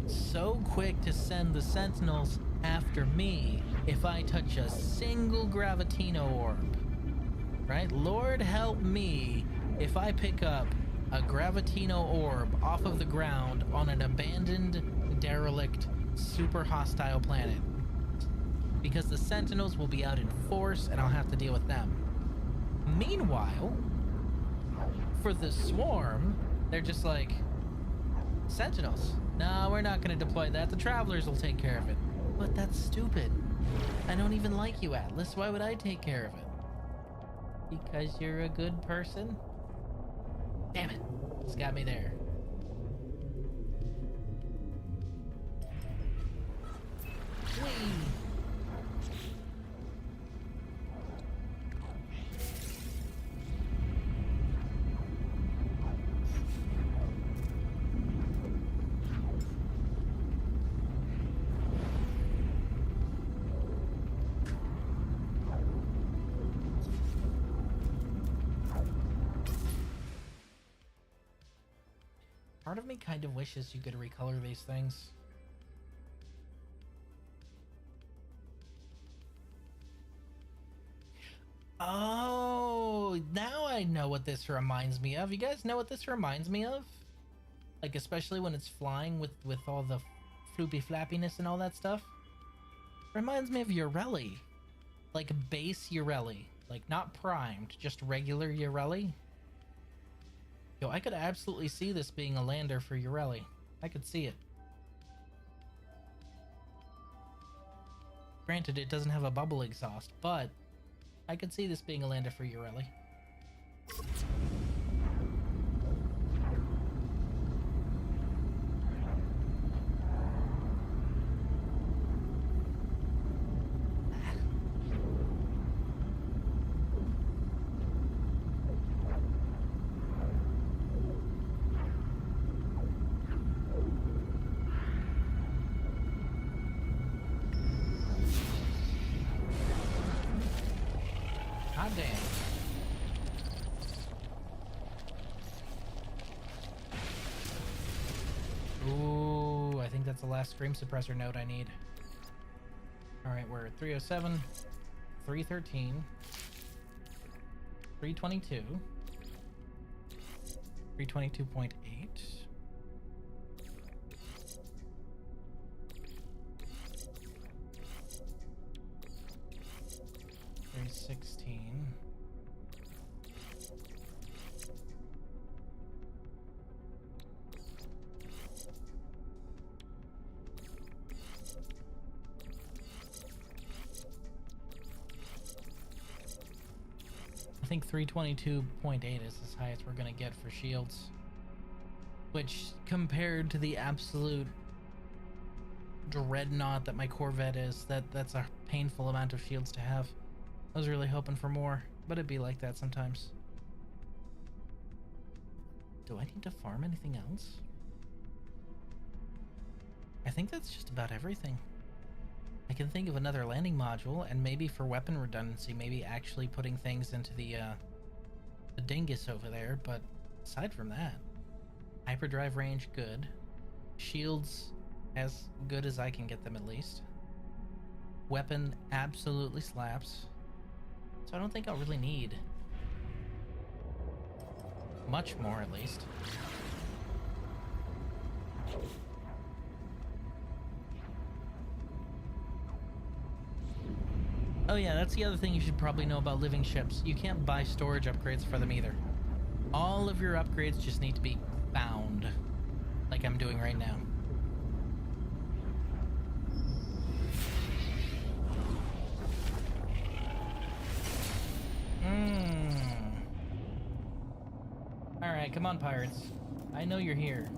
A: So quick to send the Sentinels after me if I touch a single Gravitino orb. Right? Lord help me if I pick up a Gravitino orb off of the ground on an abandoned, derelict, super hostile planet. Because the Sentinels will be out in force and I'll have to deal with them. Meanwhile, for the Swarm, they're just like, Sentinels. No, we're not going to deploy that. The Travelers will take care of it. But that's stupid. I don't even like you, Atlas. Why would I take care of it? Because you're a good person? Damn it. It's got me there. Whee! Part of me kind of wishes you could recolor these things. Oh, now I know what this reminds me of. You guys know what this reminds me of? Like, especially when it's flying with all the floopy flappiness and all that stuff. Reminds me of Urelli. Like base Urelli. Like, not primed, just regular Urelli. Yo, I could absolutely see this being a lander for Urelli. I could see it. Granted, it doesn't have a bubble exhaust, but I could see this being a lander for Urelli. Hot damn. Ooh, I think that's the last scream suppressor node I need. Alright, we're at 307, 313, 322, 322.8. 316. I think 322.8 is as high as we're gonna get for shields. Which, compared to the absolute dreadnought that my Corvette is, that's a painful amount of shields to have. I was really hoping for more, but it'd be like that sometimes. Do I need to farm anything else? I think that's just about everything. I can think of another landing module, and maybe for weapon redundancy, maybe actually putting things into the dingus over there, but aside from that, hyperdrive range, good. Shields, as good as I can get them at least. Weapon absolutely slaps. So I don't think I'll really need much more, at least. Oh yeah, that's the other thing you should probably know about living ships. You can't buy storage upgrades for them either. All of your upgrades just need to be found, like I'm doing right now. Alright, come on, pirates. I know you're here.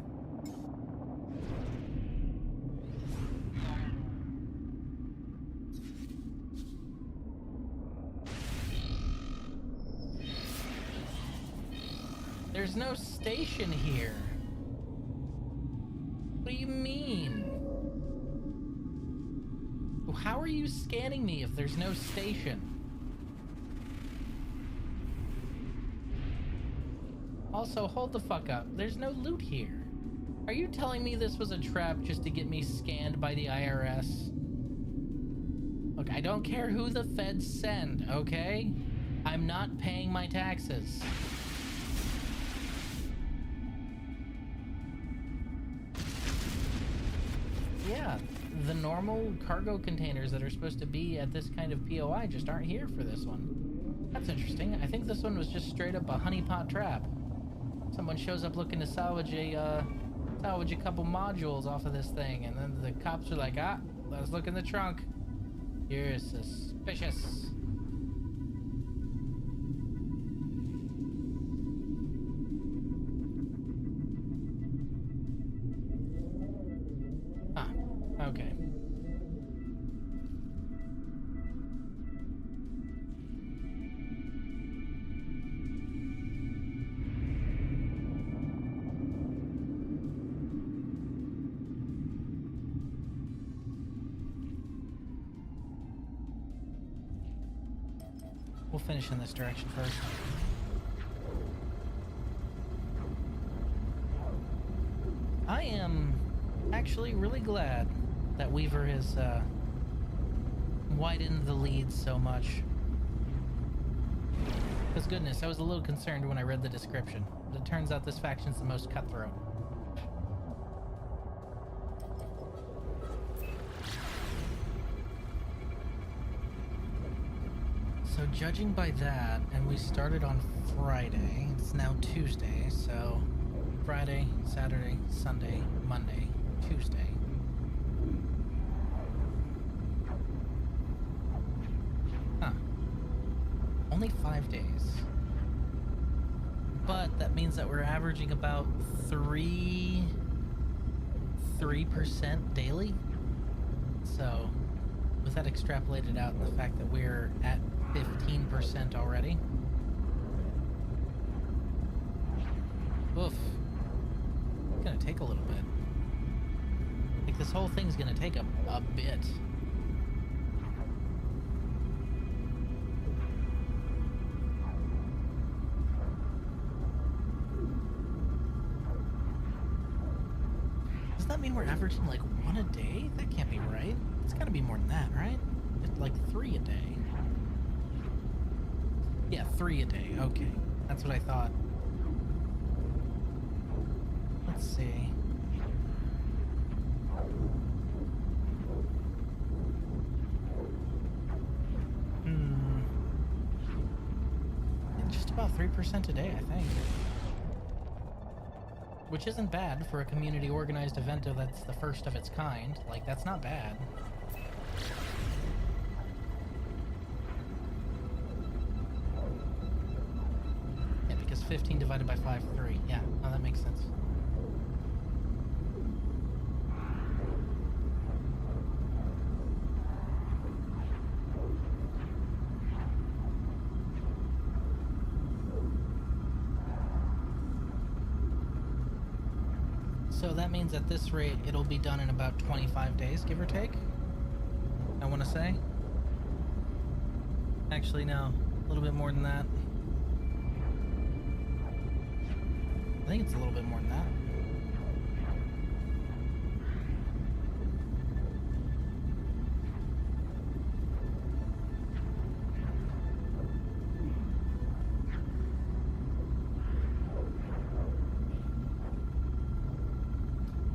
A: There's no station here. What do you mean? How are you scanning me if there's no station? Also, hold the fuck up. There's no loot here. Are you telling me this was a trap just to get me scanned by the IRS? Look, I don't care who the feds send, okay? I'm not paying my taxes. Yeah, the normal cargo containers that are supposed to be at this kind of POI just aren't here for this one. That's interesting. I think this one was just straight up a honeypot trap. Someone shows up looking to salvage a couple modules off of this thing, and then the cops are like, ah, let's look in the trunk. You're suspicious. Ah, okay. We'll finish in this direction first. I am actually really glad that Weaver has widened the lead so much. Because goodness, I was a little concerned when I read the description. But it turns out this faction's the most cutthroat. So judging by that, and we started on Friday, it's now Tuesday, so Friday, Saturday, Sunday, Monday, Tuesday. Huh. Only 5 days. But that means that we're averaging about 3% daily. So with that extrapolated out and the fact that we're at 15% already. Oof. It's gonna take a little bit. Like, this whole thing's gonna take a bit. Does that mean we're averaging like 1 a day? That can't be right. It's gotta be more than that, right? It's like 3 a day. Yeah, 3 a day. Okay. That's what I thought. Let's see. Just about 3% a day, I think. Which isn't bad for a community organized event that's the first of its kind. Like, that's not bad. Yeah, because 15 divided by 5, 3. Yeah, no, that makes sense. So that means at this rate, it'll be done in about 25 days, give or take. I want to say. Actually, no. A little bit more than that. I think it's a little bit more than that.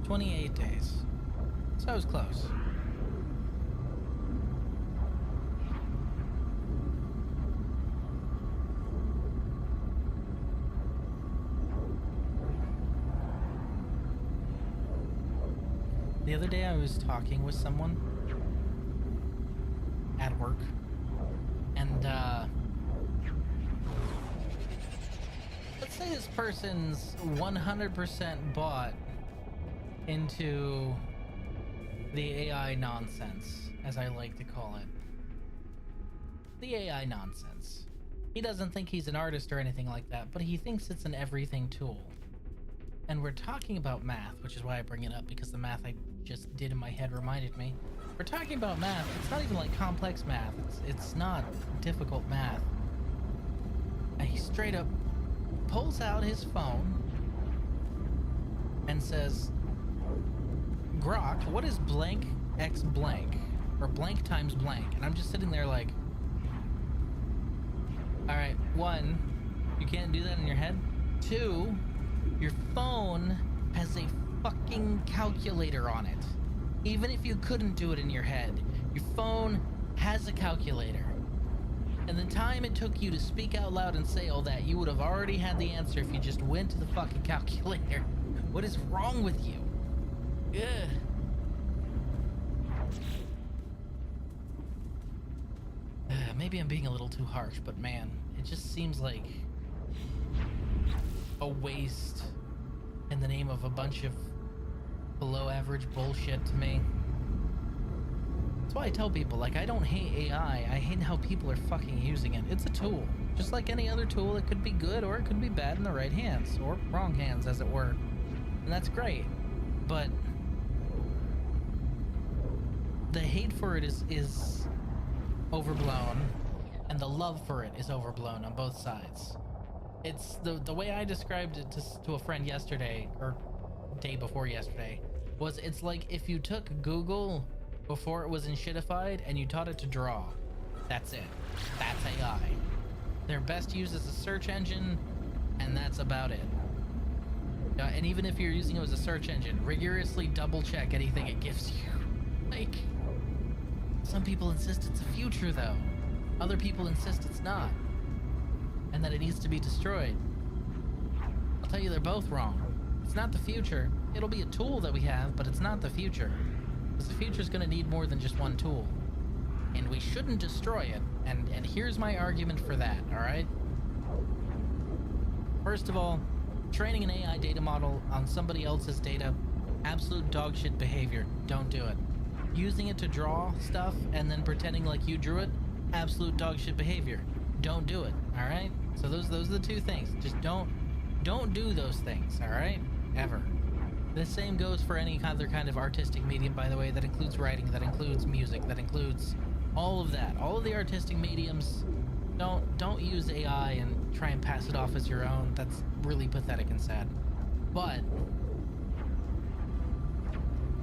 A: $28 days. So I was close. The other day I was talking with someone at work, and let's say this person's 100% bought into the AI nonsense, as I like to call it. The AI nonsense. He doesn't think he's an artist or anything like that, but he thinks it's an everything tool. And we're talking about math, which is why I bring it up, because the math I just did in my head reminded me. We're talking about math. It's not even like complex math. It's not difficult math. And he straight up pulls out his phone and says, Grok, what is blank x blank? Or blank times blank? And I'm just sitting there like, alright, 1, you can't do that in your head. 2, your phone has a fucking calculator on it. Even if you couldn't do it in your head, your phone has a calculator. And the time it took you to speak out loud and say all that, you would have already had the answer if you just went to the fucking calculator. What is wrong with you? Ugh. Maybe I'm being a little too harsh, but man, it just seems like a waste in the name of a bunch of below average bullshit to me. That's why I tell people, like, I don't hate AI, I hate how people are fucking using it. It's a tool. Just like any other tool, it could be good or it could be bad in the right hands, or wrong hands, as it were. And that's great. But the hate for it is overblown, and the love for it is overblown on both sides. It's the way I described it to a friend yesterday, or day before yesterday, was it's like if you took Google before it was in shitified and you taught it to draw. That's it. That's AI. They're best used as a search engine, and that's about it. And even if you're using it as a search engine, rigorously double check anything it gives you. Like, some people insist it's a future though. Other people insist it's not, and that it needs to be destroyed. I'll tell you, they're both wrong. It's not the future. It'll be a tool that we have, but it's not the future. Because the future's gonna need more than just one tool. And we shouldn't destroy it. And here's my argument for that, alright? First of all, training an AI data model on somebody else's data, absolute dogshit behavior. Don't do it. Using it to draw stuff and then pretending like you drew it, absolute dogshit behavior. Don't do it, alright? So those are the two things. Just don't do those things, alright? Ever. The same goes for any other kind of artistic medium, by the way. That includes writing, that includes music, that includes all of that. All of the artistic mediums. Don't use AI and try and pass it off as your own. That's really pathetic and sad. But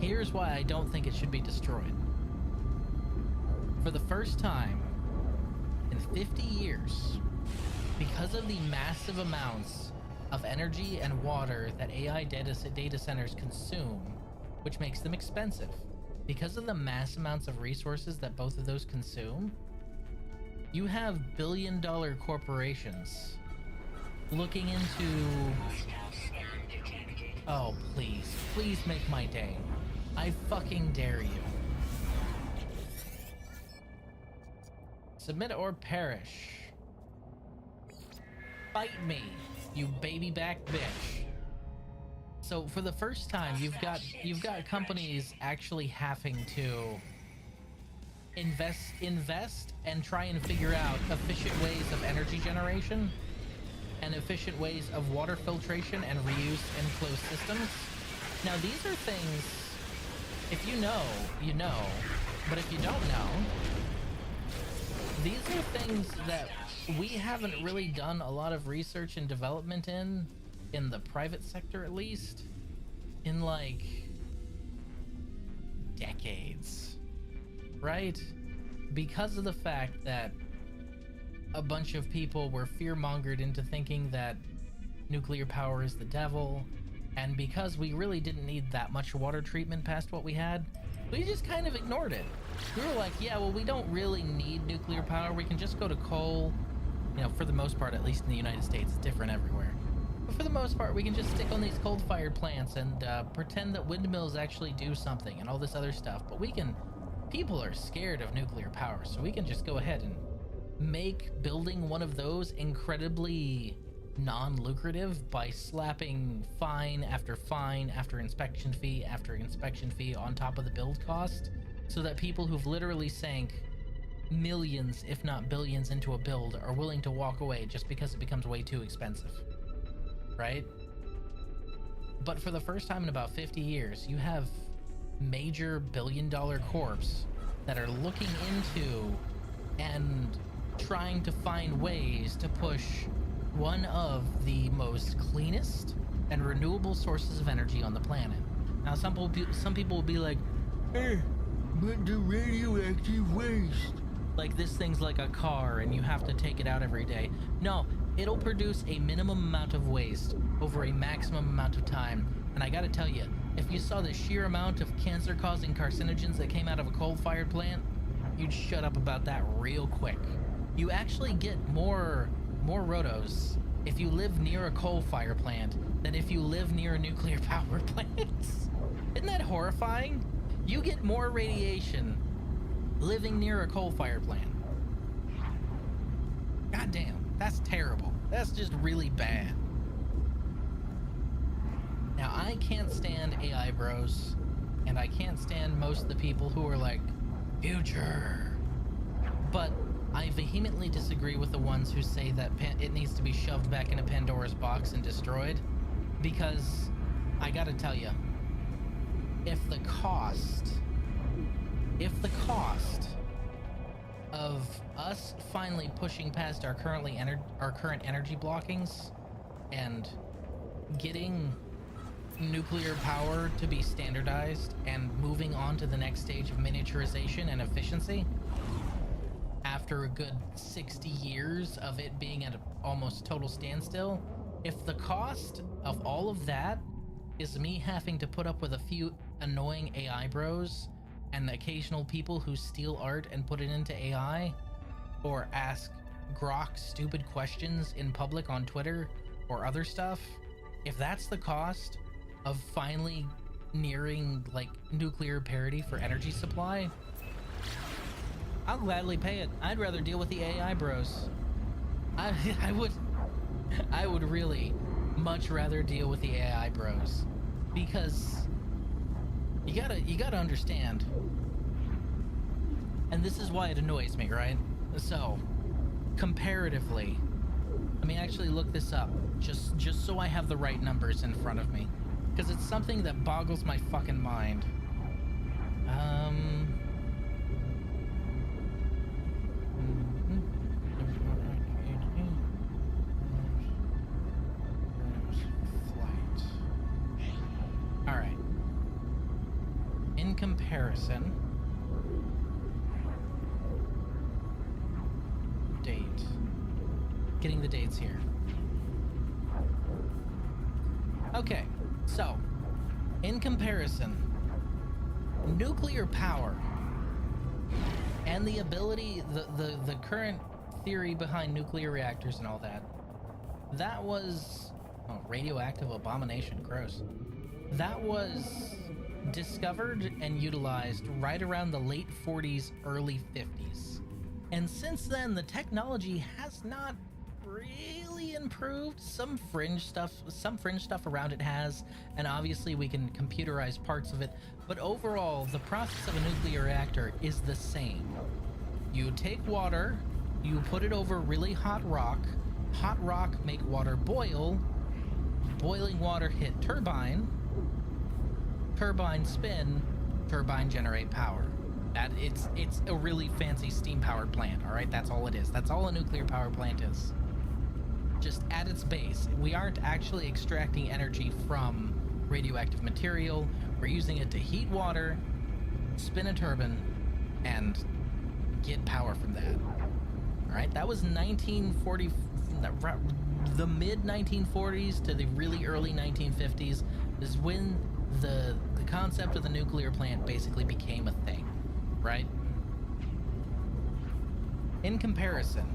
A: here's why I don't think it should be destroyed. For the first time in 50 years, because of the massive amounts of energy and water that AI data centers consume, which makes them expensive, because of the mass amounts of resources that both of those consume, you have billion-dollar corporations looking into... Oh, please make my day. I fucking dare you. Submit or perish. Fight me, you baby back bitch. So for the first time, you've got companies actually having to invest and try and figure out efficient ways of energy generation and efficient ways of water filtration and reuse in closed systems. Now these are things, if you know, you know, But if you don't know, these are things that we haven't really done a lot of research and development in the private sector, at least, in like decades, right? Because of the fact that a bunch of people were fear-mongered into thinking that nuclear power is the devil, and because we really didn't need that much water treatment past what we had, we just kind of ignored it. We were like, yeah, well, we don't really need nuclear power. We can just go to coal. You know, for the most part, at least in the United States, it's different everywhere. But for the most part, we can just stick on these coal-fired plants and pretend that windmills actually do something and all this other stuff. But people are scared of nuclear power, so we can just go ahead and make building one of those incredibly non-lucrative by slapping fine after inspection fee after inspection fee on top of the build cost, so that people who've literally sank millions, if not billions, into a build are willing to walk away just because it becomes way too expensive, right? But for the first time in about 50 years, you have major billion-dollar corps that are looking into and trying to find ways to push one of the most cleanest and renewable sources of energy on the planet. Now, some people will be like, hey, but the radioactive waste. Like, this thing's like a car and you have to take it out every day. No, it'll produce a minimum amount of waste over a maximum amount of time. And I gotta tell you, if you saw the sheer amount of cancer-causing carcinogens that came out of a coal-fired plant, you'd shut up about that real quick. You actually get more rotos if you live near a coal-fired plant than if you live near a nuclear power plant. Isn't that horrifying? You get more radiation living near a coal-fired plant. God damn, that's terrible. That's just really bad. Now, I can't stand AI bros, and I can't stand most of the people who are like, future. But I vehemently disagree with the ones who say that it needs to be shoved back in a Pandora's box and destroyed, because I gotta tell you, if the cost of us finally pushing past our current energy blockings and getting nuclear power to be standardized and moving on to the next stage of miniaturization and efficiency, after a good 60 years of it being at an almost total standstill, if the cost of all of that is me having to put up with a few annoying AI bros and the occasional people who steal art and put it into AI, or ask Grok stupid questions in public on Twitter or other stuff, if that's the cost of finally nearing like nuclear parity for energy supply, I'll gladly pay it. I'd rather deal with the AI bros. I would really much rather deal with the AI bros, because you gotta understand, and this is why it annoys me, right? So, comparatively, let me actually look this up, just so I have the right numbers in front of me, because it's something that boggles my fucking mind. All right. In comparison, date. Getting the dates here. Okay, so in comparison, nuclear power and the ability, the current theory behind nuclear reactors and all that was radioactive abomination, gross. That was discovered and utilized right around the late 40s, early 50s. And since then, the technology has not really improved. Some fringe stuff around it has, and obviously we can computerize parts of it, but overall, the process of a nuclear reactor is the same. You take water, you put it over really hot rock make water boil, boiling water hit turbine spin, turbine generate power. That it's a really fancy steam powered plant, all right? That's all it is. That's all a nuclear power plant is. Just at its base, we aren't actually extracting energy from radioactive material. We're using it to heat water, spin a turbine, and get power from that. All right, that was 1940, the mid 1940s to the really early 1950s is when the concept of the nuclear plant basically became a thing, right? In comparison,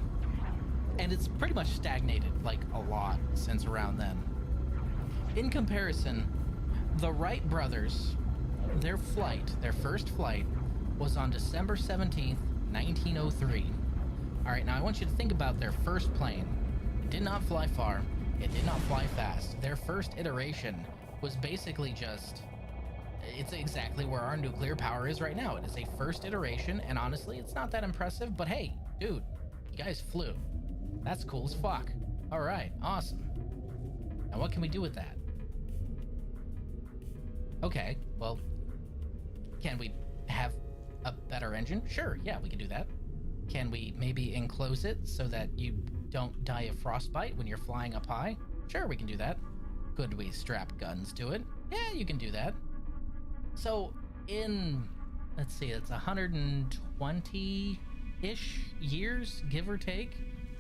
A: and it's pretty much stagnated like a lot since around then. In comparison, the Wright brothers, their first flight, was on December 17th, 1903. All right, now I want you to think about their first plane. It did not fly far. It did not fly fast. Their first iteration was basically just, it's exactly where our nuclear power is right now. It is a first iteration, and honestly, it's not that impressive, but hey, dude, you guys flew. That's cool as fuck. All right, awesome. Now what can we do with that? Okay, well, can we have a better engine? Sure, yeah, we can do that. Can we maybe enclose it so that you don't die of frostbite when you're flying up high? Sure, we can do that. Could we strap guns to it? Yeah, you can do that. So in, let's see, it's 120-ish years, give or take,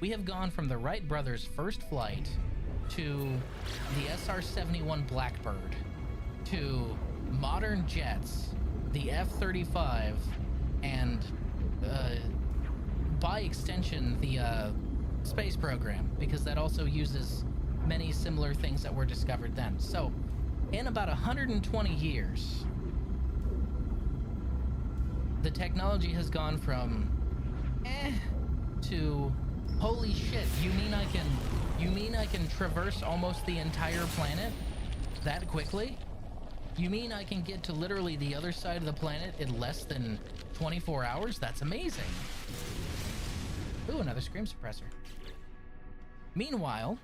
A: we have gone from the Wright brothers' first flight to the SR-71 Blackbird to modern jets, the F-35, and by extension the space program, because that also uses many similar things that were discovered then. So in about 120 years, the technology has gone from to holy shit, you mean I can traverse almost the entire planet that quickly? You mean I can get to literally the other side of the planet in less than 24 hours? That's amazing. Ooh, another scream suppressor. Meanwhile,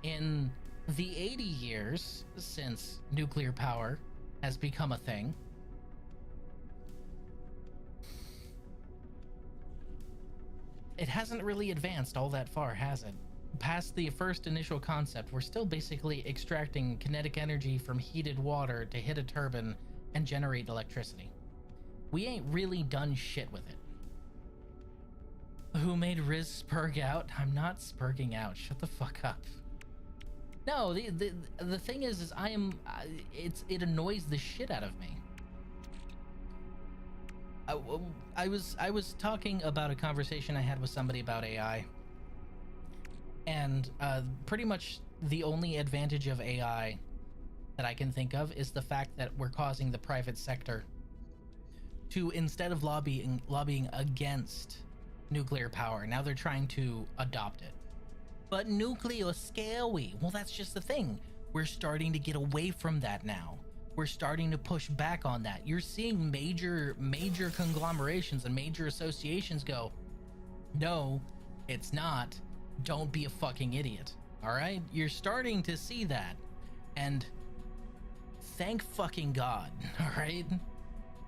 A: in the 80 years since nuclear power has become a thing, it hasn't really advanced all that far, has it? Past the first initial concept, we're still basically extracting kinetic energy from heated water to hit a turbine and generate electricity. We ain't really done shit with it. Who made Riz spurg out? I'm not spurging out. Shut the fuck up. No, the thing is it annoys the shit out of me. I was talking about a conversation I had with somebody about AI, and pretty much the only advantage of AI that I can think of is the fact that we're causing the private sector to, instead of lobbying against nuclear power, now they're trying to adopt it. But nuclear scary. Well, that's just the thing. We're starting to get away from that now. We're starting to push back on that. You're seeing major conglomerations and major associations go, no, it's not. Don't be a fucking idiot. All right? You're starting to see that. And thank fucking God. All right?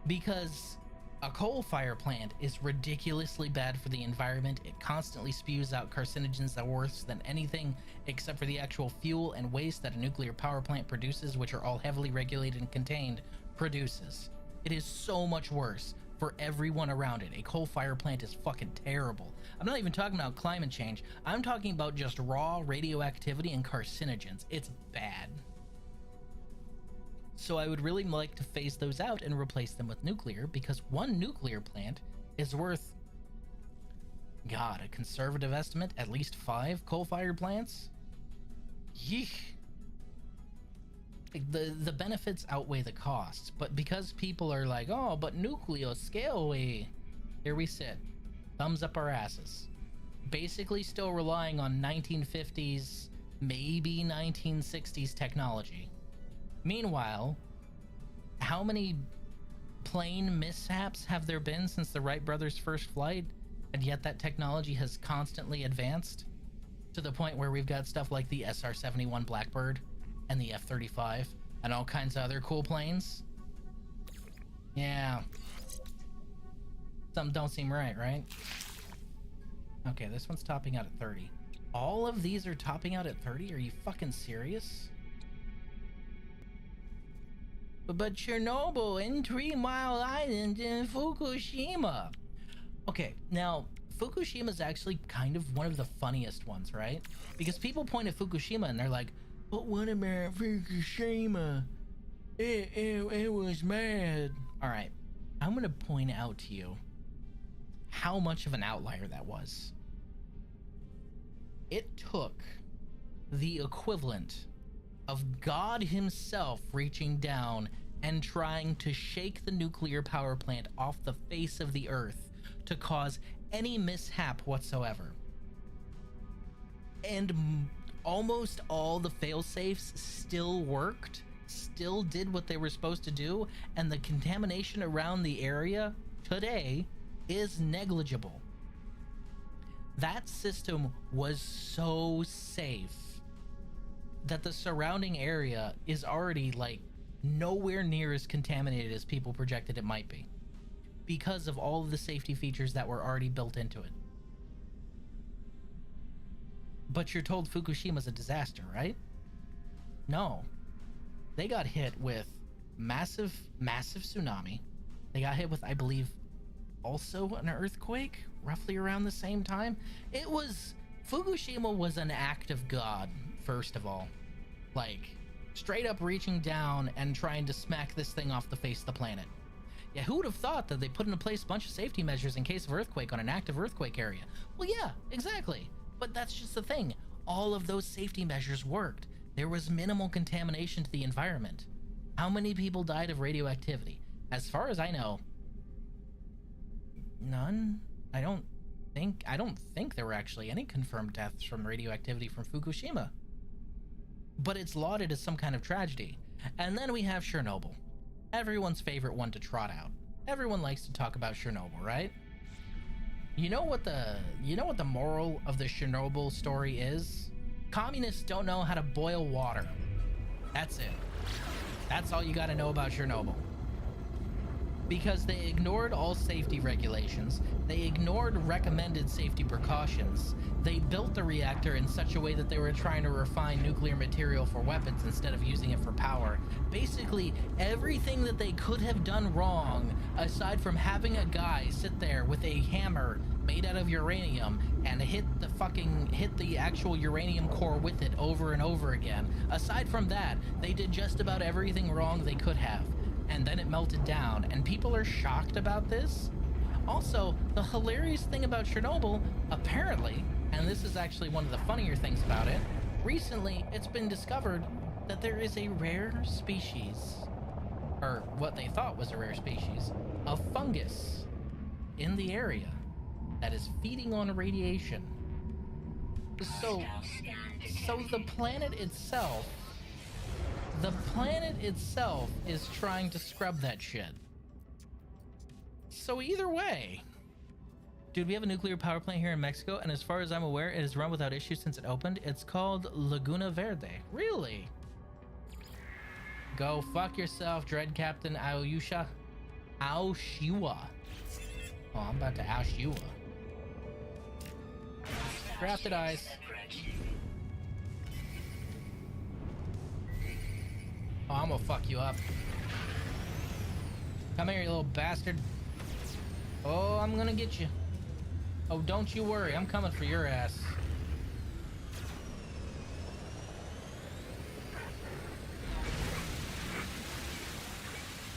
A: Because a coal fire plant is ridiculously bad for the environment. It constantly spews out carcinogens that are worse than anything except for the actual fuel and waste that a nuclear power plant produces, which are all heavily regulated and contained, produces. It is so much worse for everyone around it. A coal fire plant is fucking terrible. I'm not even talking about climate change. I'm talking about just raw radioactivity and carcinogens. It's bad. So I would really like to phase those out and replace them with nuclear, because one nuclear plant is worth, God, a conservative estimate, at least 5 coal-fired plants? Yeesh. The benefits outweigh the costs, but because people are like, oh, but nuclear scary, here we sit, thumbs up our asses. Basically still relying on 1950s, maybe 1960s technology. Meanwhile, how many plane mishaps have there been since the Wright brothers' first flight? And yet that technology has constantly advanced to the point where we've got stuff like the SR-71 Blackbird and the F-35 and all kinds of other cool planes. Yeah. Some don't seem right, right? Okay, this one's topping out at 30. All of these are topping out at 30? Are you fucking serious? But Chernobyl and 3 Mile Island and Fukushima. Okay, now Fukushima is actually kind of one of the funniest ones, right? Because people point at Fukushima and they're like, "But what about Fukushima? It was mad." All right, I'm gonna point out to you how much of an outlier that was. It took the equivalent of God himself reaching down and trying to shake the nuclear power plant off the face of the earth to cause any mishap whatsoever. And almost all the failsafes still worked, still did what they were supposed to do, and the contamination around the area today is negligible. That system was so safe that the surrounding area is already like nowhere near as contaminated as people projected it might be because of all of the safety features that were already built into it. But you're told Fukushima's a disaster, right? No. They got hit with massive tsunami. They got hit with, I believe, also an earthquake roughly around the same time. Fukushima was an act of God, first of all. Like, straight up reaching down and trying to smack this thing off the face of the planet. Yeah, who would have thought that they put into place a bunch of safety measures in case of earthquake on an active earthquake area? Well, yeah, exactly. But that's just the thing. All of those safety measures worked. There was minimal contamination to the environment. How many people died of radioactivity? As far as I know, none. I don't think there were actually any confirmed deaths from radioactivity from Fukushima. But it's lauded as some kind of tragedy. And then we have Chernobyl. Everyone's favorite one to trot out. Everyone likes to talk about Chernobyl, right? You know what the moral of the Chernobyl story is? Communists don't know how to boil water. That's it. That's all you got to know about Chernobyl. Because they ignored all safety regulations, they ignored recommended safety precautions, they built the reactor in such a way that they were trying to refine nuclear material for weapons instead of using it for power. Basically, everything that they could have done wrong, aside from having a guy sit there with a hammer made out of uranium and hit the actual uranium core with it over and over again. Aside from that, they did just about everything wrong they could have. And then it melted down, and people are shocked about this. Also, the hilarious thing about Chernobyl, apparently, and this is actually one of the funnier things about it, recently it's been discovered that there is a rare species, or what they thought was a rare species, of fungus in the area that is feeding on radiation. So the planet itself is trying to scrub that shit. So either way, dude, we have a nuclear power plant here in Mexico, and as far as I'm aware, it has run without issue since it opened. It's called Laguna Verde. Really? Go fuck yourself, Dread Captain Aoyusha. Aoshiwa. Oh, I'm about to Aoshiwa. Crafted eyes. Oh, I'm gonna fuck you up. Come here, you little bastard. Oh, I'm gonna get you. Oh, don't you worry. I'm coming for your ass.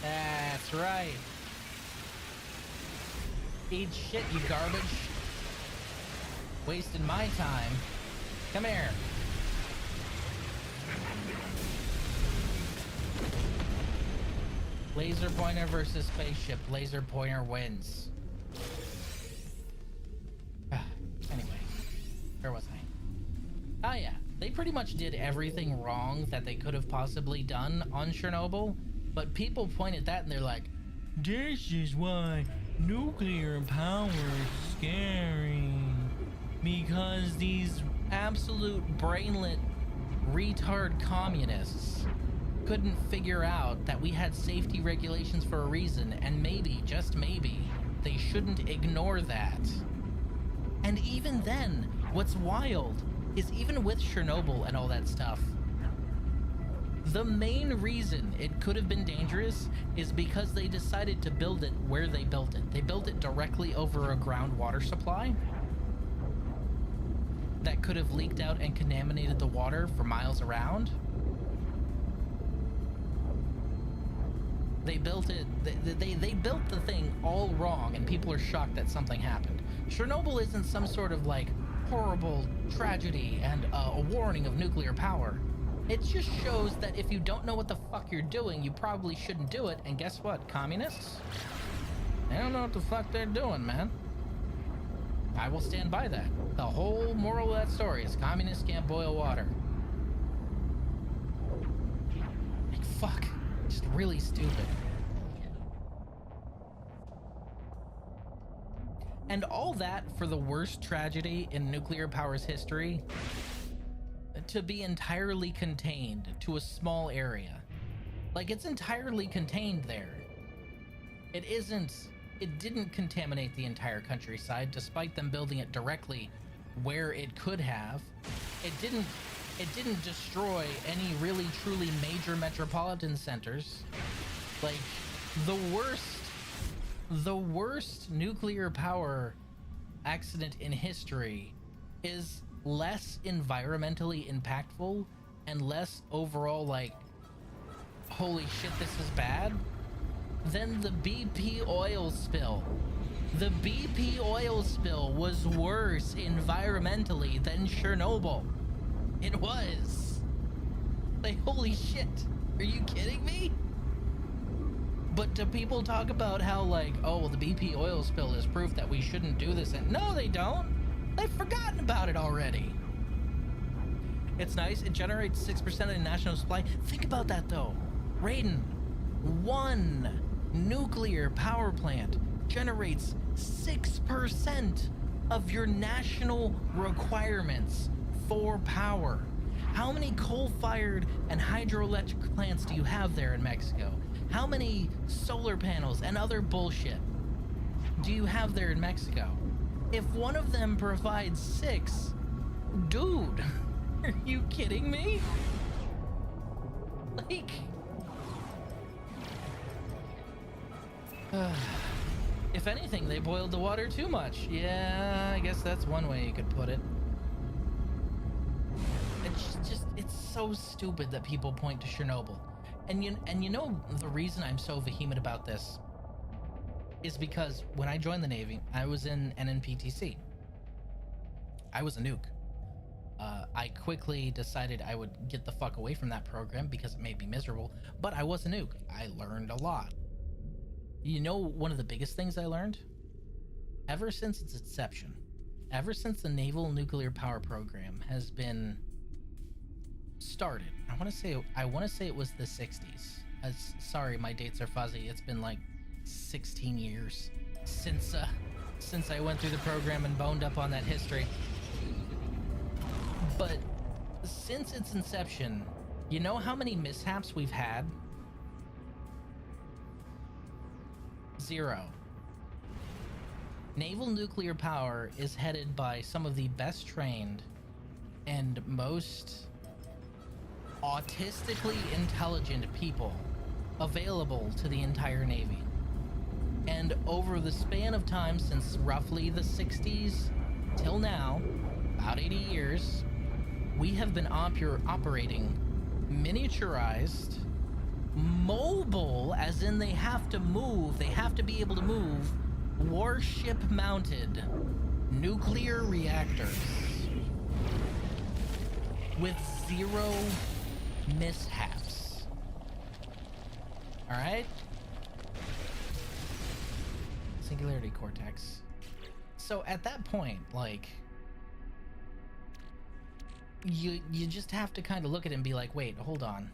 A: That's right. Eat shit, you garbage. Wasting my time. Come here. Laser pointer versus spaceship. Laser pointer wins. Anyway, where was I? Oh yeah, they pretty much did everything wrong that they could have possibly done on Chernobyl, but people point at that and they're like, this is why nuclear power is scary. Because these absolute brainlet retard communists couldn't figure out that we had safety regulations for a reason, and maybe, just maybe, They shouldn't ignore that. And even then, what's wild is even with Chernobyl and all that stuff, the main reason it could have been dangerous is because they decided to build it where they built it. They built it directly over a groundwater supply that could have leaked out and contaminated the water for miles around. They built it, they built the thing all wrong, and people are shocked that something happened. Chernobyl isn't some sort of like horrible tragedy and a warning of nuclear power. It just shows that if you don't know what the fuck you're doing, you probably shouldn't do it. And guess what, communists? They don't know what the fuck they're doing, man. I will stand by that. The whole moral of that story is communists can't boil water. Like, fuck. Just really stupid. And all that for the worst tragedy in nuclear power's history to be entirely contained to a small area. Like, it's entirely contained there. It didn't contaminate the entire countryside, despite them building it directly where it could have. It didn't destroy any really truly major metropolitan centers. Like, the worst nuclear power accident in history is less environmentally impactful and less overall like, holy shit, this is bad, than the BP oil spill. The BP oil spill was worse environmentally than Chernobyl. It was. Like, holy shit. Are you kidding me? But do people talk about how like, oh, well, the BP oil spill is proof that we shouldn't do this? And no, they don't. They've forgotten about it already. It's nice. It generates 6% of the national supply. Think about that, though. Raiden, one nuclear power plant generates 6% of your national requirements for power. How many coal-fired and hydroelectric plants do you have there in Mexico? How many solar panels and other bullshit do you have there in Mexico? If one of them provides 6, dude, are you kidding me? Like, if anything, they boiled the water too much. Yeah, I guess that's one way you could put it. It's so stupid that people point to Chernobyl. And you know the reason I'm so vehement about this is because when I joined the Navy, I was in NNPTC. I was a nuke. I quickly decided I would get the fuck away from that program because it made me miserable, but I was a nuke. I learned a lot. You know, one of the biggest things I learned? Ever since its inception, ever since the Naval Nuclear Power Program has been started, I want to say it was the 60s. Sorry, my dates are fuzzy. It's been like 16 years since I went through the program and boned up on that history. But since its inception, you know how many mishaps we've had? 0. Naval nuclear power is headed by some of the best trained and most autistically intelligent people available to the entire Navy. And over the span of time since roughly the 60s till now, about 80 years, we have been operating miniaturized, mobile, as in they have to move, they have to be able to move, warship-mounted nuclear reactors with 0 mishaps. Alright? Singularity Cortex. So at that point, like, you just have to kind of look at it and be like, wait, hold on.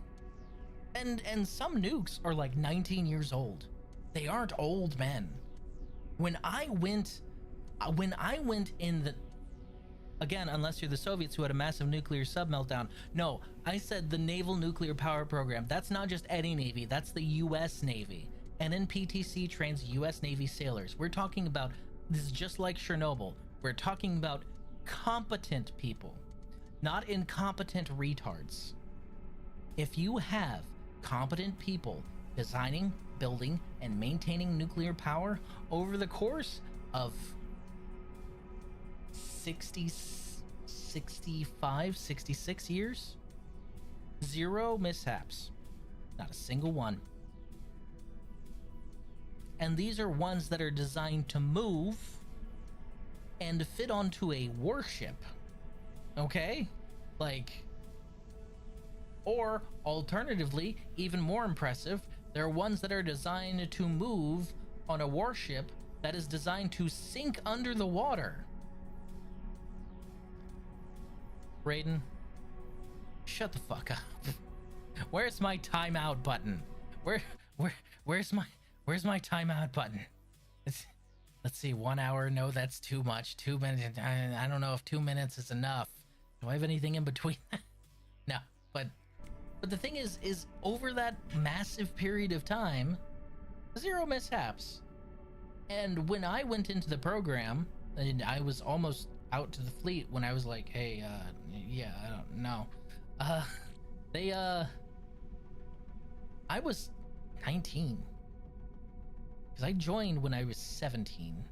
A: And some nukes are like 19 years old. They aren't old men. When I went in the, again, unless you're the Soviets who had a massive nuclear sub-meltdown. No, I said the Naval Nuclear Power Program. That's not just any Navy, that's the US Navy. NNPTC trains US Navy sailors. We're talking about, this is just like Chernobyl. We're talking about competent people, not incompetent retards. If you have competent people designing, building, and maintaining nuclear power over the course of 60, 65, 66 years, zero mishaps. Not a single one. And these are ones that are designed to move and fit onto a warship. Okay? Like, or alternatively, even more impressive, there are ones that are designed to move on a warship that is designed to sink under the water. Raiden, shut the fuck up. Where's my timeout button? Where's my timeout button? Let's see, 1 hour. No, that's too much. 2 minutes. I don't know if 2 minutes is enough. Do I have anything in between? No, but the thing is over that massive period of time, zero mishaps. And when I went into the program, and I was almost out to the fleet when I was like, hey, yeah, I don't know. I was 19. Because I joined when I was 17.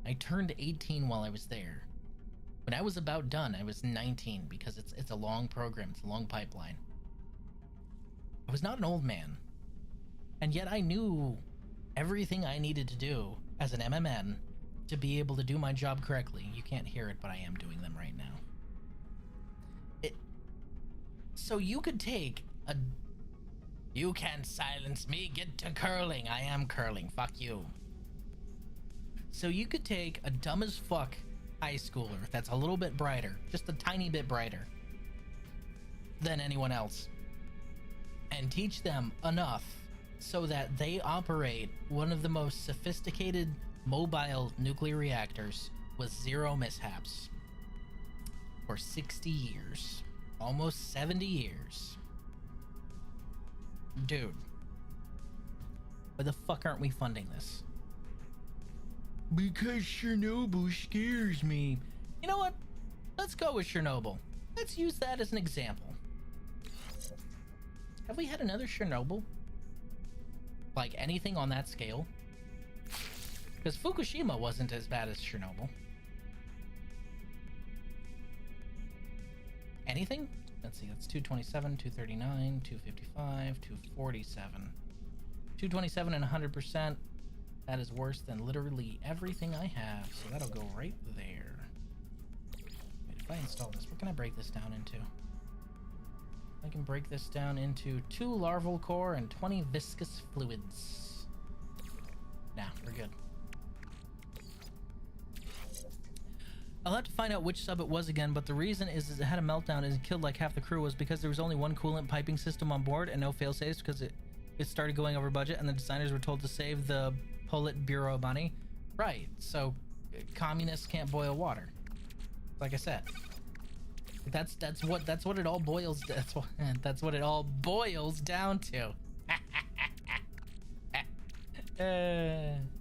A: I turned 18 while I was there. When I was about done, I was 19 because it's a long program, it's a long pipeline. I was not an old man. And yet I knew everything I needed to do as an MMN to be able to do my job correctly. You can't hear it, but I am doing them right now. So you could take a... You can't silence me, get to curling. I am curling, fuck you. So you could take a dumb as fuck high schooler that's a little bit brighter, just a tiny bit brighter than anyone else, and teach them enough so that they operate one of the most sophisticated mobile nuclear reactors with zero mishaps for 60 years, almost 70 years. Dude, why the fuck aren't we funding this? Because Chernobyl scares me. You know what? Let's go with Chernobyl. Let's use that as an example. Have we had another Chernobyl? Like anything on that scale? Because Fukushima wasn't as bad as Chernobyl. Anything? Let's see, that's 227, 239, 255, 247. 227 and 100%. That is worse than literally everything I have, so that'll go right there. Wait, if I install this, what can I break this down into? I can break this down into 2 larval core and 20 viscous fluids. Nah, we're good. I'll have to find out which sub it was again, but the reason is it had a meltdown and killed like half the crew was because there was only one coolant piping system on board and no failsafes because it started going over budget and the designers were told to save the Politburo money. Right, so communists can't boil water. Like I said. That's what it all boils. That's what it all boils down to.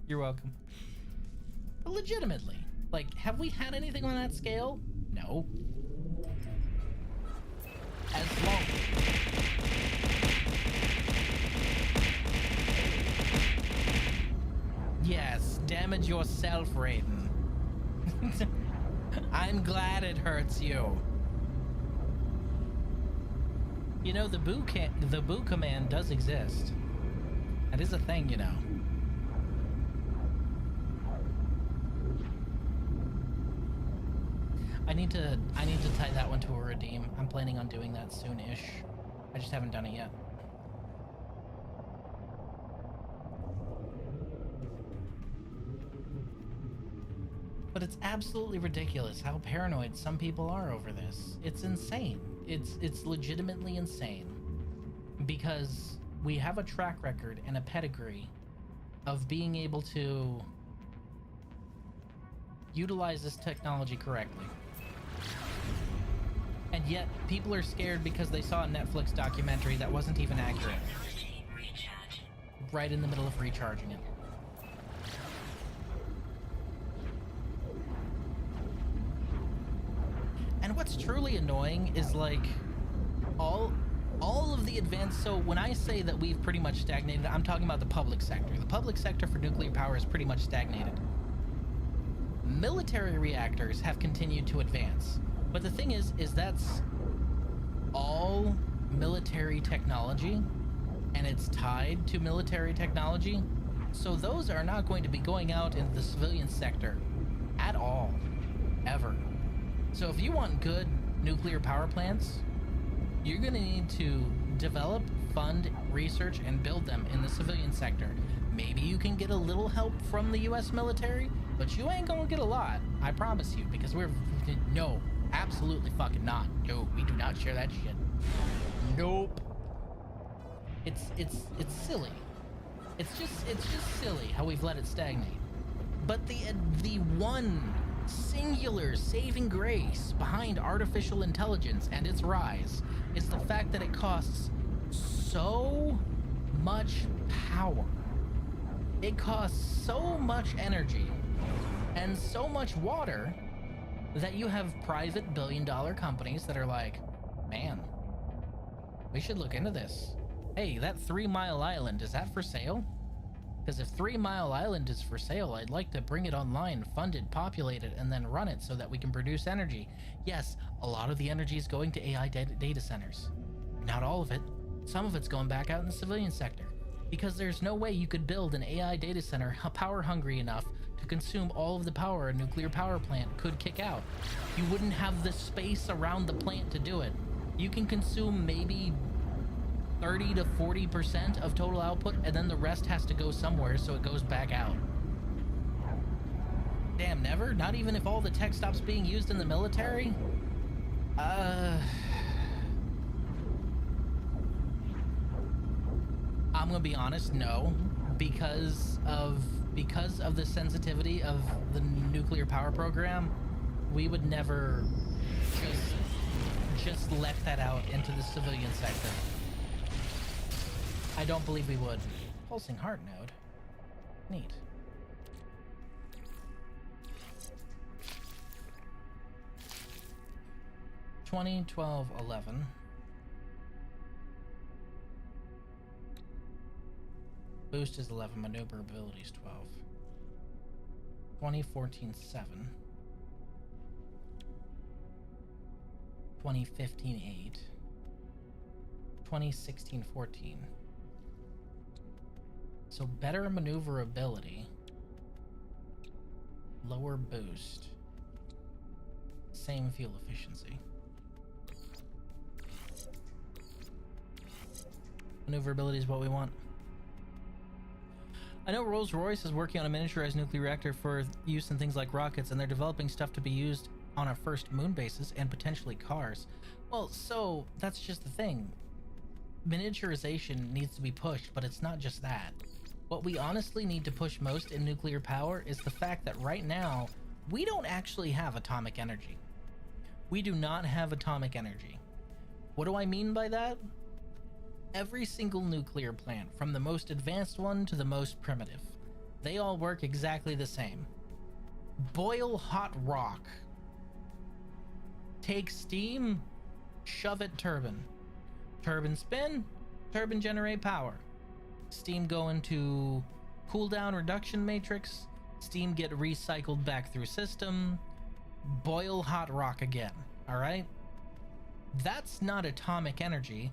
A: You're welcome. But legitimately, like, have we had anything on that scale? No. As long. Yes, damage yourself, Raiden. I'm glad it hurts you. You know, the boo command does exist. That is a thing, you know. I need to tie that one to a redeem. I'm planning on doing that soon-ish. I just haven't done it yet. But it's absolutely ridiculous how paranoid some people are over this. It's insane. It's legitimately insane. Because we have a track record and a pedigree of being able to utilize this technology correctly. And yet, people are scared because they saw a Netflix documentary that wasn't even accurate. right in the middle of recharging it. And what's truly annoying is like all of the advanced, so when I say that we've pretty much stagnated, I'm talking about the public sector. The public sector for nuclear power is pretty much stagnated. Military reactors have continued to advance. But the thing is that's all military technology, and it's tied to military technology. So those are not going to be going out into the civilian sector at all, ever. So if you want good nuclear power plants, you're gonna need to develop, fund, research, and build them in the civilian sector. Maybe you can get a little help from the US military, but you ain't gonna get a lot, I promise you, because no, absolutely fucking not. No, we do not share that shit. Nope. It's silly. It's just silly how we've let it stagnate. But the one singular saving grace behind artificial intelligence and its rise is the fact that it costs so much power. It costs so much energy and so much water that you have private billion-dollar companies that are like, man, we should look into this. Hey, that 3 Mile Island, is that for sale? Because if 3 Mile Island is for sale, I'd like to bring it online, fund it, populate it, and then run it so that we can produce energy. Yes, a lot of the energy is going to AI data centers. Not all of it. Some of it's going back out in the civilian sector. Because there's no way you could build an AI data center power hungry enough to consume all of the power a nuclear power plant could kick out. You wouldn't have the space around the plant to do it. You can consume maybe 30 to 40% of total output, and then the rest has to go somewhere, so it goes back out. Damn, never? Not even if all the tech stops being used in the military? I'm gonna be honest, no. Because of the sensitivity of the nuclear power program, we would never just let that out into the civilian sector. I don't believe we would. Pulsing heart node. Neat. '20, 12, 11. Boost is 11, maneuverability is 12. 2014, 7. 2015, 8. 2016, 14. So better maneuverability, lower boost, same fuel efficiency. Maneuverability is what we want. I know Rolls-Royce is working on a miniaturized nuclear reactor for use in things like rockets, and they're developing stuff to be used on our first moon bases and potentially cars. Well, so that's just the thing. Miniaturization needs to be pushed, but it's not just that. What we honestly need to push most in nuclear power is the fact that right now, we don't actually have atomic energy. We do not have atomic energy. What do I mean by that? Every single nuclear plant, from the most advanced one to the most primitive, they all work exactly the same. Boil hot rock. Take steam, shove it turbine. Turbine spin, turbine generate power. Steam go into cooldown reduction matrix, steam get recycled back through system, boil hot rock again, alright? That's not atomic energy,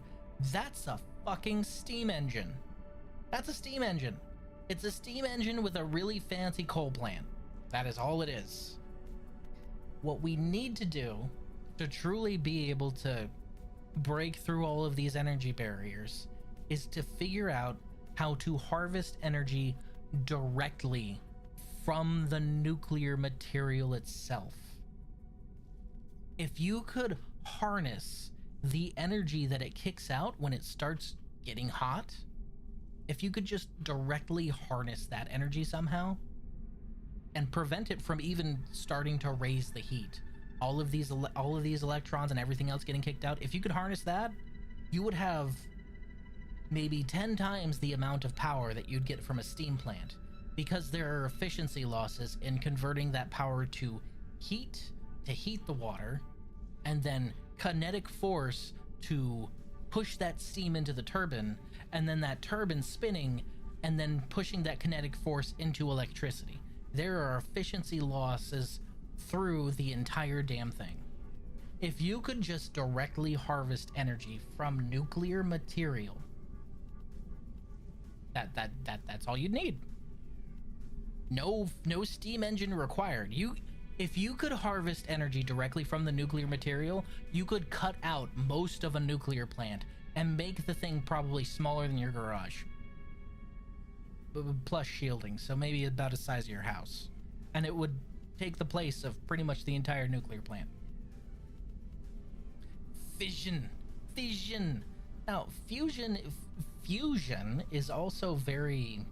A: that's a fucking steam engine. That's a steam engine. It's a steam engine with a really fancy coal plant. That is all it is. What we need to do to truly be able to break through all of these energy barriers is to figure out how to harvest energy directly from the nuclear material itself. If you could harness the energy that it kicks out when it starts getting hot, if you could just directly harness that energy somehow and prevent it from even starting to raise the heat, all of these electrons and everything else getting kicked out, if you could harness that, you would have maybe 10 times the amount of power that you'd get from a steam plant, because there are efficiency losses in converting that power to heat the water, and then kinetic force to push that steam into the turbine, and then that turbine spinning and then pushing that kinetic force into electricity. There are efficiency losses through the entire damn thing. If you could just directly harvest energy from nuclear material, that's all you'd need. No steam engine required. If you could harvest energy directly from the nuclear material, you could cut out most of a nuclear plant and make the thing probably smaller than your garage. Plus shielding, so maybe about the size of your house. And it would take the place of pretty much the entire nuclear plant. Fission. Now, fusion is also very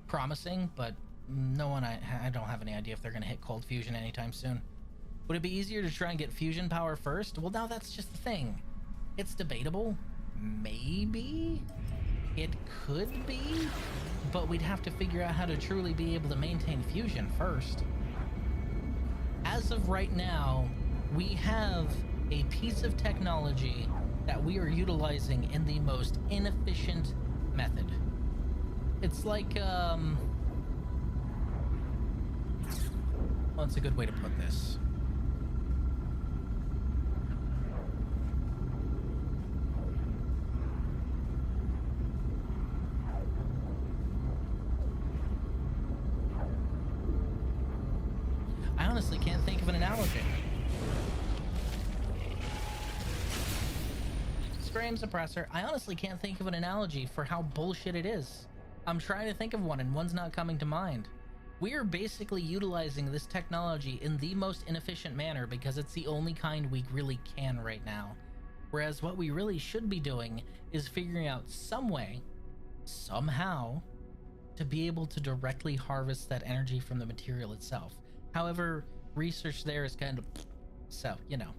A: promising, but I don't have any idea if they're going to hit cold fusion anytime soon. Would it be easier to try and get fusion power first? Well, now that's just the thing. It's debatable. Maybe it could be, but we'd have to figure out how to truly be able to maintain fusion first. As of right now, we have a piece of technology that we are utilizing in the most inefficient method. It's like, well, it's a good way to put this. I honestly can't think of an analogy. Scream suppressor. I honestly can't think of an analogy for how bullshit it is. I'm trying to think of one and one's not coming to mind. We are basically utilizing this technology in the most inefficient manner because it's the only kind we really can right now. Whereas what we really should be doing is figuring out some way, somehow, to be able to directly harvest that energy from the material itself. However, research there is kind of, so, you know.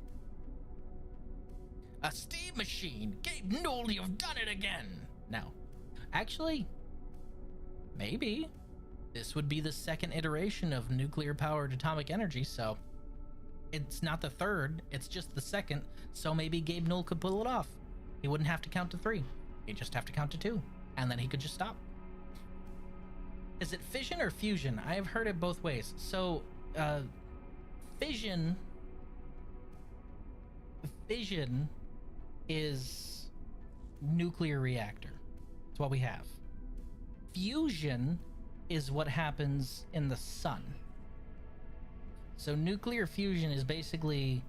A: A steam machine! Gabe Newell, you've done it again! No. Actually, maybe. This would be the second iteration of nuclear-powered atomic energy, so it's not the third, it's just the second, so maybe Gabe Newell could pull it off. He wouldn't have to count to 3. He'd just have to count to 2, and then he could just stop. Is it fission or fusion? I have heard it both ways. So, fission is nuclear reactor. It's what we have. Fusion is what happens in the sun. So nuclear fusion is basically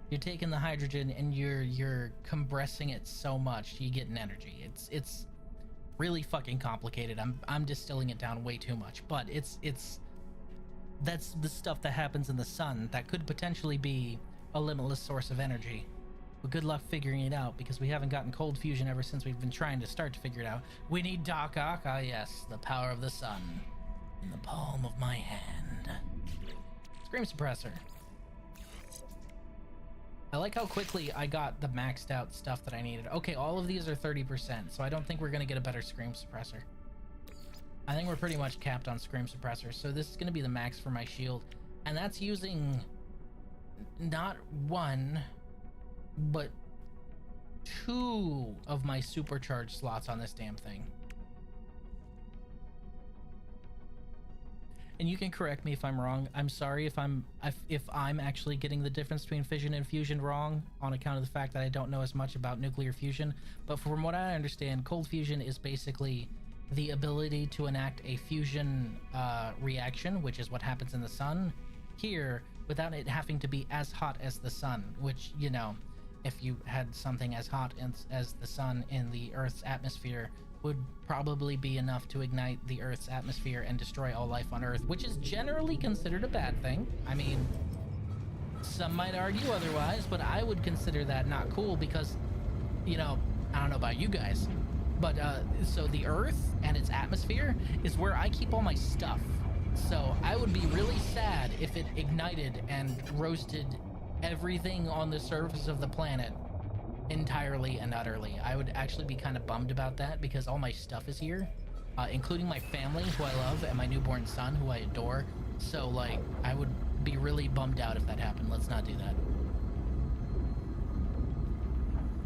A: you're taking the hydrogen and you're compressing it so much you get an energy. It's really fucking complicated. I'm distilling it down way too much, but that's the stuff that happens in the sun that could potentially be a limitless source of energy. But good luck figuring it out because we haven't gotten cold fusion ever since we've been trying to start to figure it out. We need Doc Ock. Ah yes, the power of the sun in the palm of my hand. Scream suppressor. I like how quickly I got the maxed out stuff that I needed. Okay, all of these are 30%, so I don't think we're gonna get a better scream suppressor. I think we're pretty much capped on scream suppressor, so this is gonna be the max for my shield, and that's using not 1, but 2 of my supercharged slots on this damn thing. And you can correct me if I'm wrong. I'm sorry if I'm actually getting the difference between fission and fusion wrong on account of the fact that I don't know as much about nuclear fusion. But from what I understand, cold fusion is basically the ability to enact a fusion reaction, which is what happens in the sun here, without it having to be as hot as the sun, which, you know, if you had something as hot as the sun in the Earth's atmosphere, would probably be enough to ignite the Earth's atmosphere and destroy all life on Earth, which is generally considered a bad thing. I mean, some might argue otherwise, but I would consider that not cool because, you know, I don't know about you guys, but so the Earth and its atmosphere is where I keep all my stuff. So I would be really sad if it ignited and roasted everything on the surface of the planet entirely and utterly. I would actually be kind of bummed about that because all my stuff is here, including my family, who I love, and my newborn son, who I adore. So, like, I would be really bummed out if that happened. Let's not do that.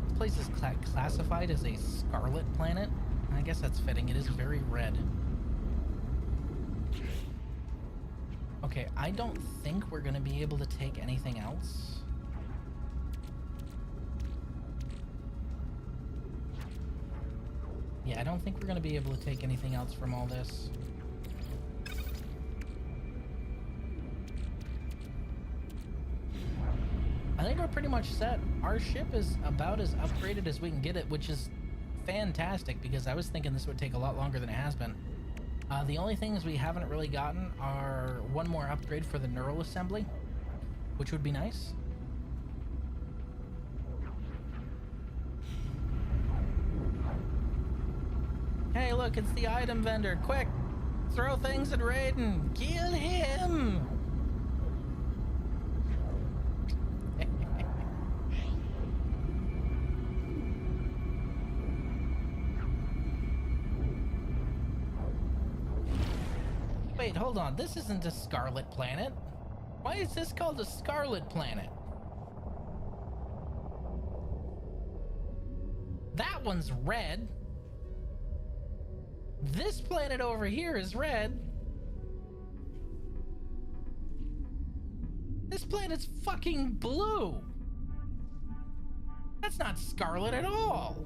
A: This place is classified as a scarlet planet. I guess that's fitting. It is very red. Okay, I don't think we're gonna be able to take anything else. Yeah, I don't think we're gonna be able to take anything else from all this. I think we're pretty much set. Our ship is about as upgraded as we can get it, which is fantastic because I was thinking this would take a lot longer than it has been. The only things we haven't really gotten are one more upgrade for the neural assembly, which would be nice. Hey, look, it's the item vendor. Quick, throw things at Raiden. Kill him. Wait, hold on. This isn't a Scarlet Planet. Why is this called a Scarlet Planet? That one's red. This planet over here is red. This planet's fucking blue. That's not Scarlet at all.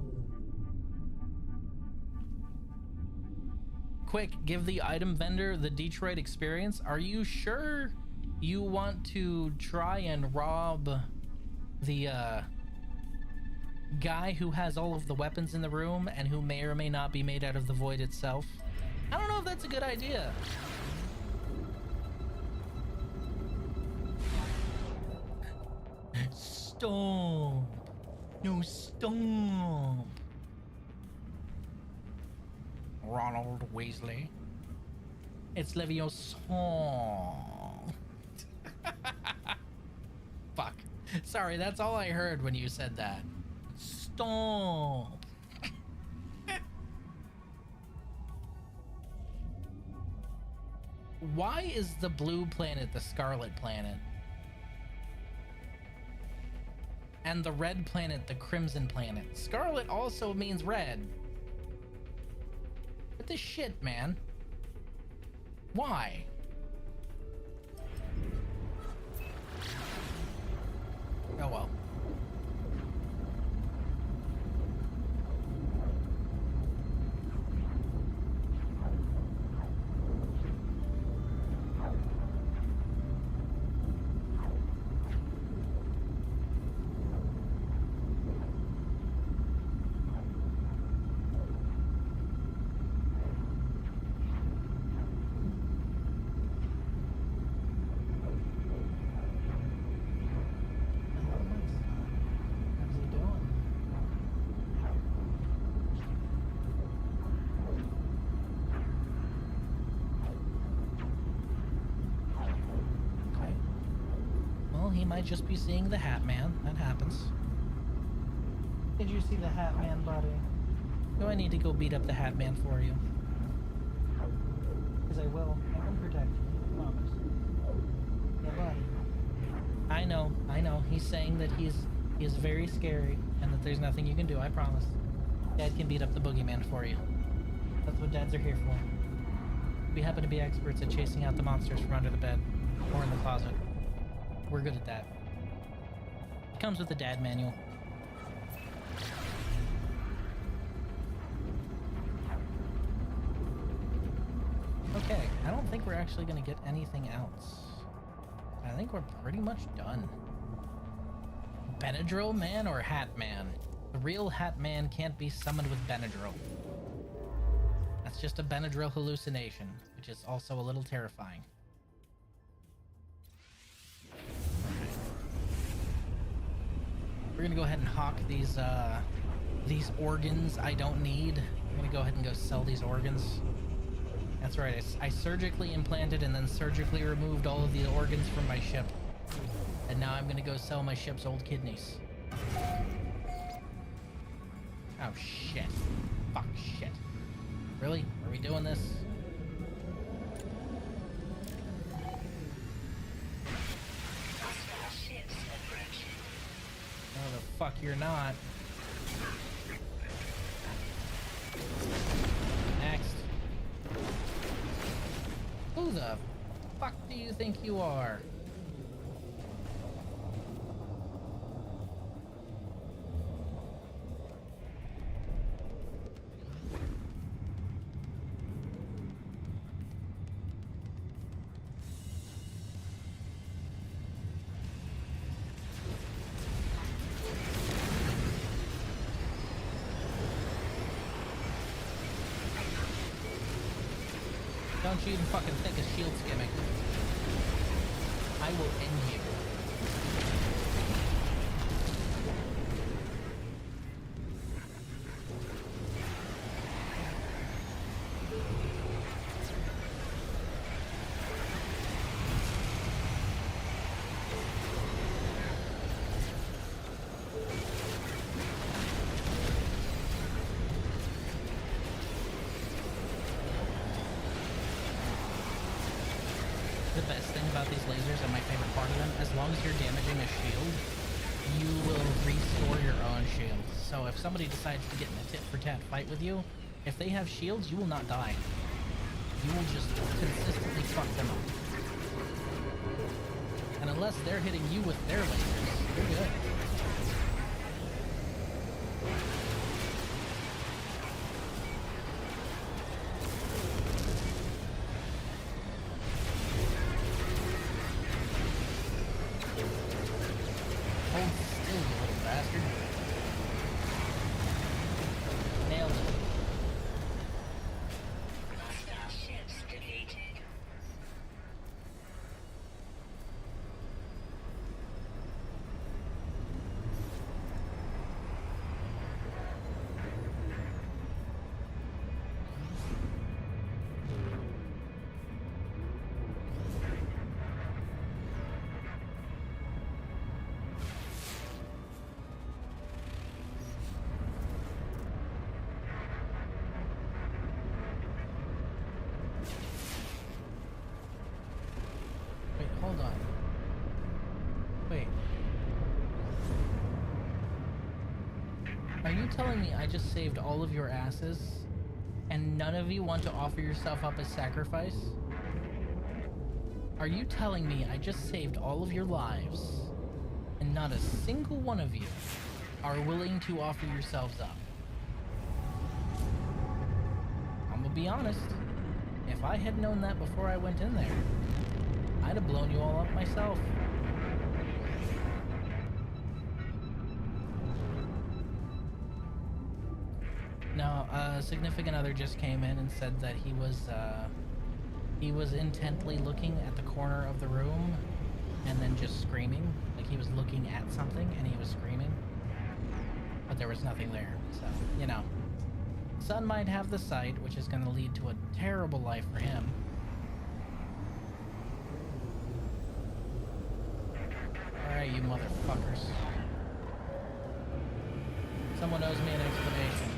A: Quick, give the item vendor the Detroit experience. Are you sure you want to try and rob the guy who has all of the weapons in the room and who may or may not be made out of the void itself? I don't know if that's a good idea. Stomp. No, stomp. Ronald Weasley. It's Leviosa. Fuck. Sorry, that's all I heard when you said that. Stomp. Why is the blue planet the Scarlet Planet? And the red planet the Crimson Planet? Scarlet also means red. What the shit, man? Why? Oh well. He might just be seeing the Hat Man. That happens. Did you see the Hat Man, buddy? Do I need to go beat up the Hat Man for you? Because I will. I can protect you. I promise. Yeah, buddy. I know. He's saying that he is very scary and that there's nothing you can do. I promise. Dad can beat up the boogeyman for you. That's what dads are here for. We happen to be experts at chasing out the monsters from under the bed or in the closet. We're good at that. It comes with the dad manual. Okay, I don't think we're actually gonna get anything else. I think we're pretty much done. Benadryl Man or Hat Man? The real Hat Man can't be summoned with Benadryl. That's just a Benadryl hallucination, which is also a little terrifying. We're gonna go ahead and hawk these organs I don't need. I'm gonna go ahead and go sell these organs. That's right, I surgically implanted and then surgically removed all of the organs from my ship. And now I'm gonna go sell my ship's old kidneys. Oh shit. Fuck shit. Really? Are we doing this?
B: Hostile ships approaching.
A: No, the fuck you're not. Next. Who the fuck do you think you are? Don't you even fucking think of shield skimming. I will end you. The best thing about these lasers, and my favorite part of them, as long as you're damaging a shield, you will restore your own shield. So if somebody decides to get in a tit-for-tat fight with you, if they have shields, you will not die. You will just consistently fuck them up. And unless they're hitting you with their lasers, you're good. Hold still, you little bastard. Nailed it.
B: Hostile ships defeated.
A: Wait, hold on. Wait. Are you telling me I just saved all of your asses, and none of you want to offer yourself up as sacrifice? Are you telling me I just saved all of your lives, and not a single one of you are willing to offer yourselves up? I'm gonna be honest. If I had known that before I went in there, I'd have blown you all up myself. No, a significant other just came in and said that he was intently looking at the corner of the room and then just screaming. Like he was looking at something and he was screaming. But there was nothing there, so, you know. Son might have the sight, which is going to lead to a terrible life for him. Alright, you motherfuckers. Someone owes me an explanation.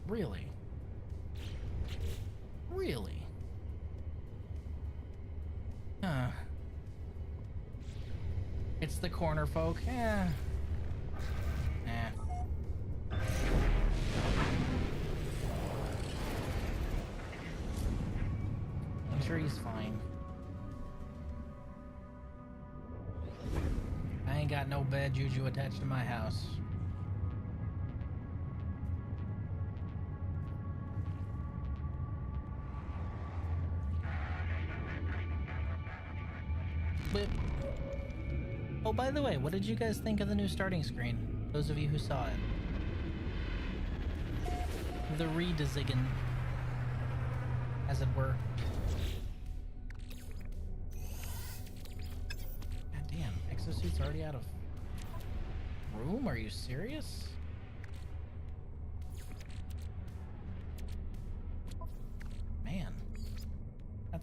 A: Really? Really? Huh. It's the corner folk. Eh. Nah. I'm sure he's fine. I ain't got no bad juju attached to my house. But, oh, by the way, what did you guys think of the new starting screen? Those of you who saw it. The redesign, as it were. God damn, Exosuit's already out of room? Are you serious?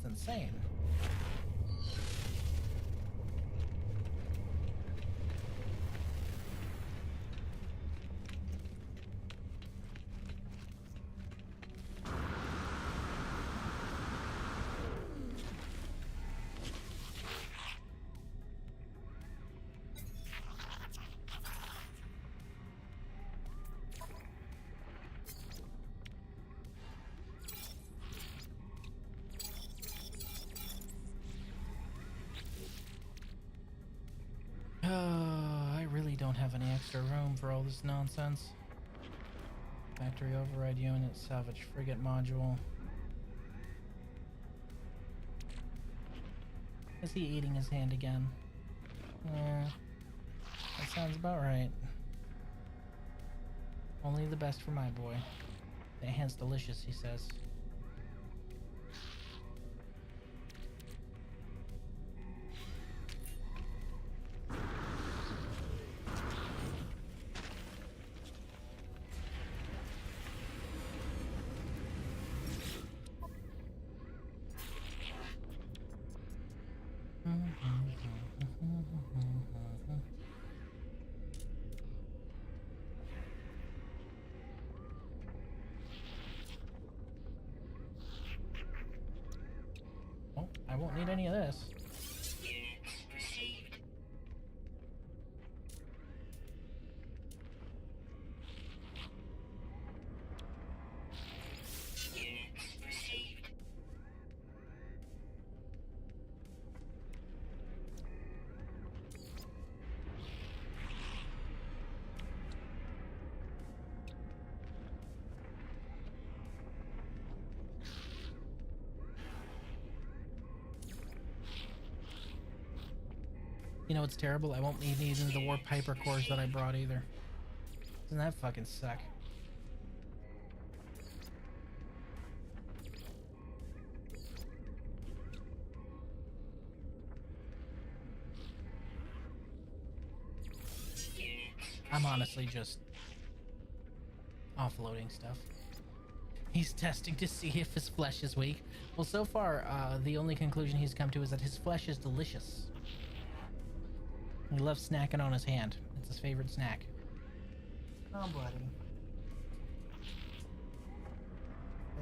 A: insane. I really don't have any extra room for all this nonsense. Factory override unit, salvage frigate module. Is he eating his hand again? Yeah, that sounds about right. Only the best for my boy. The hand's delicious, he says. Oh, I won't need any of this.
B: Units received. Units received.
A: You know what's terrible? I won't need any of the Warp Hyper cores that I brought either. Doesn't that fucking suck? I'm honestly just offloading stuff. He's testing to see if his flesh is weak. Well, so far, the only conclusion he's come to is that his flesh is delicious. He loves snacking on his hand. It's his favorite snack. Oh, buddy.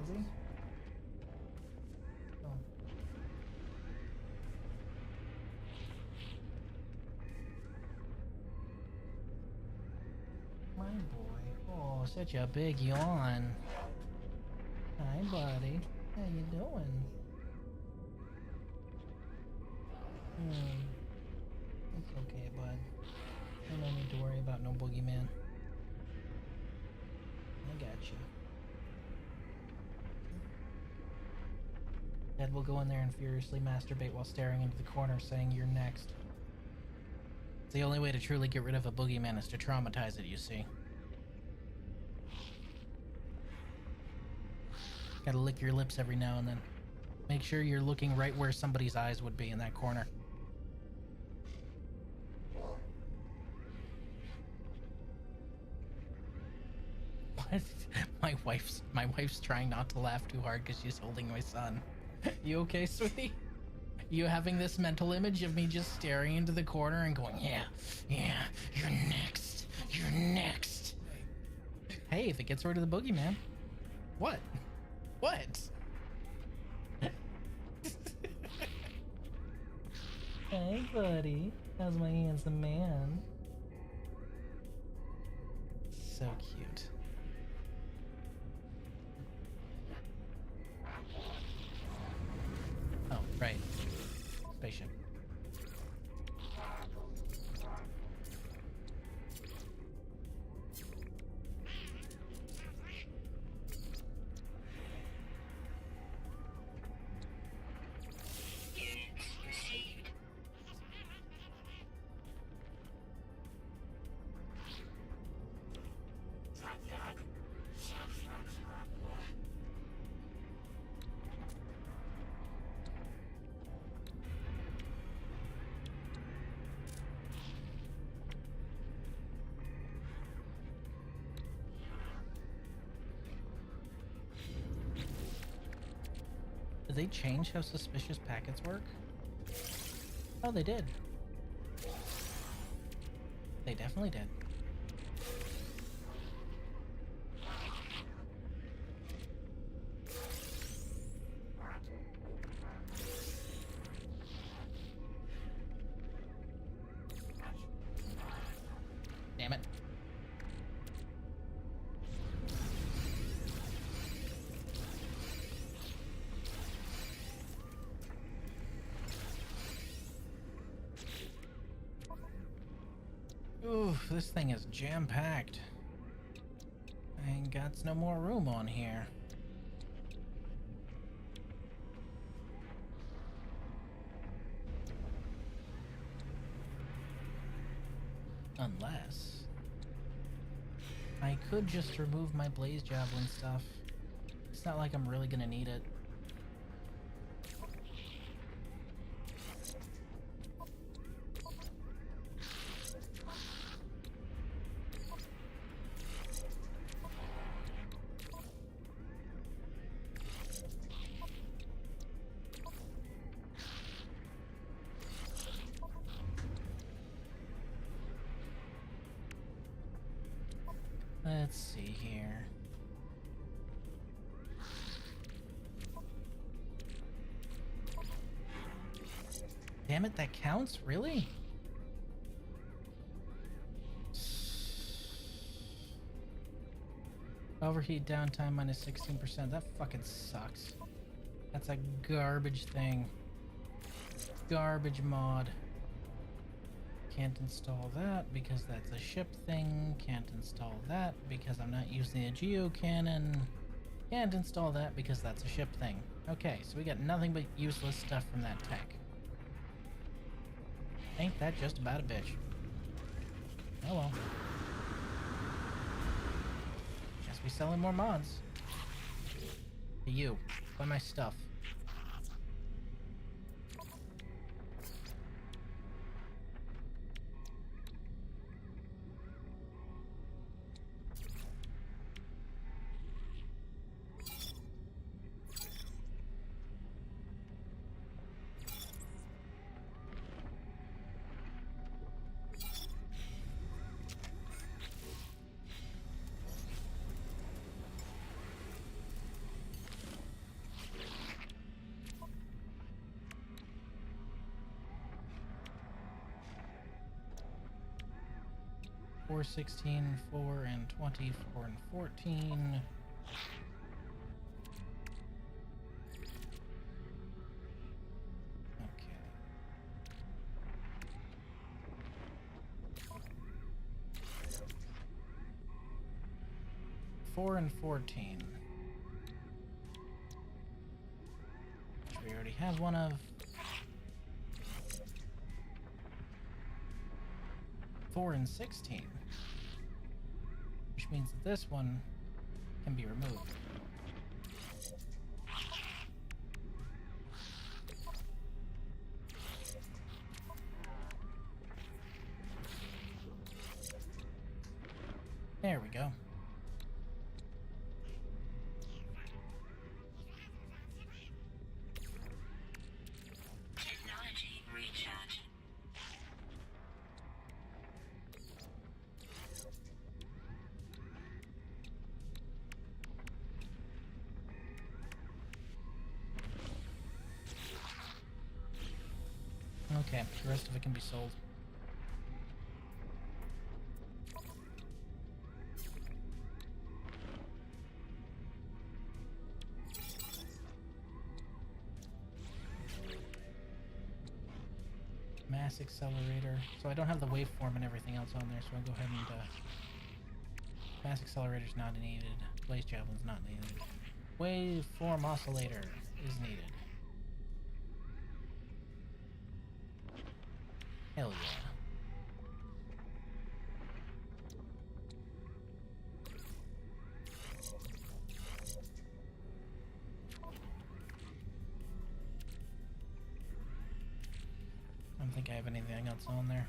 A: Is he? Oh. My boy. Oh, such a big yawn. Hi, buddy. How you doing? It's okay, bud. You don't need to worry about no boogeyman. I got you. Dad will go in there and furiously masturbate while staring into the corner, saying, "You're next." It's the only way to truly get rid of a boogeyman is to traumatize it, you see. Gotta lick your lips every now and then. Make sure you're looking right where somebody's eyes would be in that corner. What? My wife's trying not to laugh too hard because she's holding my son. You okay, sweetie? You having this mental image of me just staring into the corner and going, yeah, you're next. You're next. Hey, if it gets rid of the boogeyman. What? What? Hey, buddy. How's my handsome man? So cute. Oh, right. Spaceship.
B: Units received.
A: they change how suspicious packets work? Oh, they did. They definitely did. Damn it. Oof, this thing is jam-packed. I ain't got no more room on here. Unless I could just remove my blaze javelin stuff. It's not like I'm really gonna need it. Let's see here. Damn it, that counts? Really? Overheat downtime minus 16%. That fucking sucks. That's a garbage thing. Garbage mod. Can't install that because that's a ship thing. Can't install that because I'm not using a geocannon. Can't install that because that's a ship thing. Okay, so we got nothing but useless stuff from that tech. Ain't that just about a bitch? Oh well. Guess we selling more mods. Hey you, buy my stuff. Four, 16, 4, and 20, 4, and 14. Okay. 4 and 14. Which we already have one of. 4 and 16. Which means that this one can be removed. There we go.
B: Technology recharge.
A: Okay, the rest of it can be sold. Mass accelerator. So I don't have the waveform and everything else on there, so I'll go ahead and mass accelerator's not needed. Blaze javelin's not needed. Waveform oscillator is needed. Hell yeah. I don't think I have anything else on there.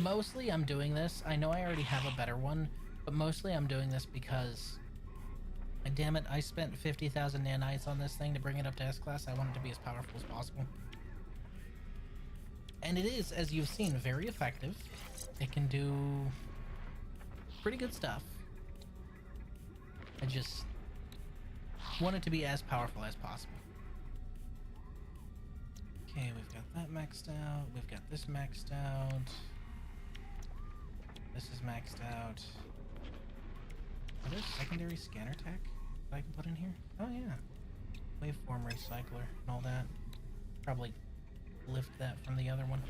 A: Mostly I'm doing this. I know I already have a better one, but mostly I'm doing this because, damn it, I spent 50,000 nanites on this thing to bring it up to S-Class. I want it to be as powerful as possible. And it is, as you've seen, very effective. It can do pretty good stuff. I just want it to be as powerful as possible. Okay, we've got that maxed out. We've got this maxed out. This is maxed out. Are there secondary scanner tech that I can put in here? Oh yeah. Waveform recycler and all that. Probably lift that from the other one.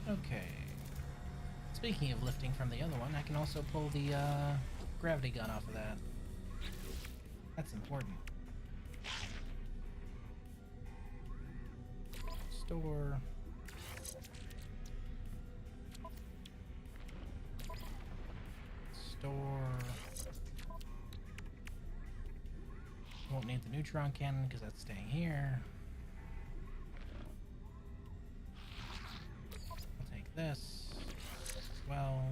A: Okay. Speaking of lifting from the other one, I can also pull the gravity gun off of that. That's important. Store. Store. Won't need the neutron cannon because that's staying here. I'll take this as well.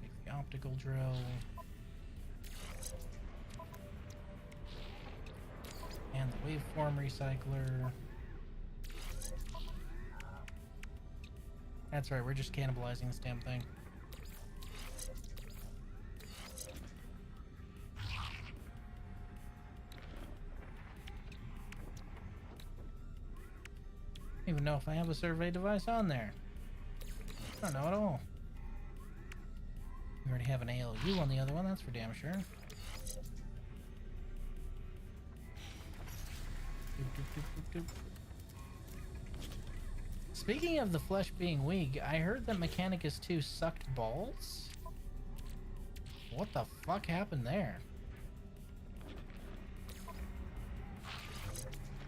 A: Take the optical drill. And the waveform recycler. That's right, we're just cannibalizing this damn thing. I don't even know if I have a survey device on there. I don't know at all. We already have an ALU on the other one, that's for damn sure. Speaking of the flesh being weak, I heard that Mechanicus 2 sucked balls? What the fuck happened there?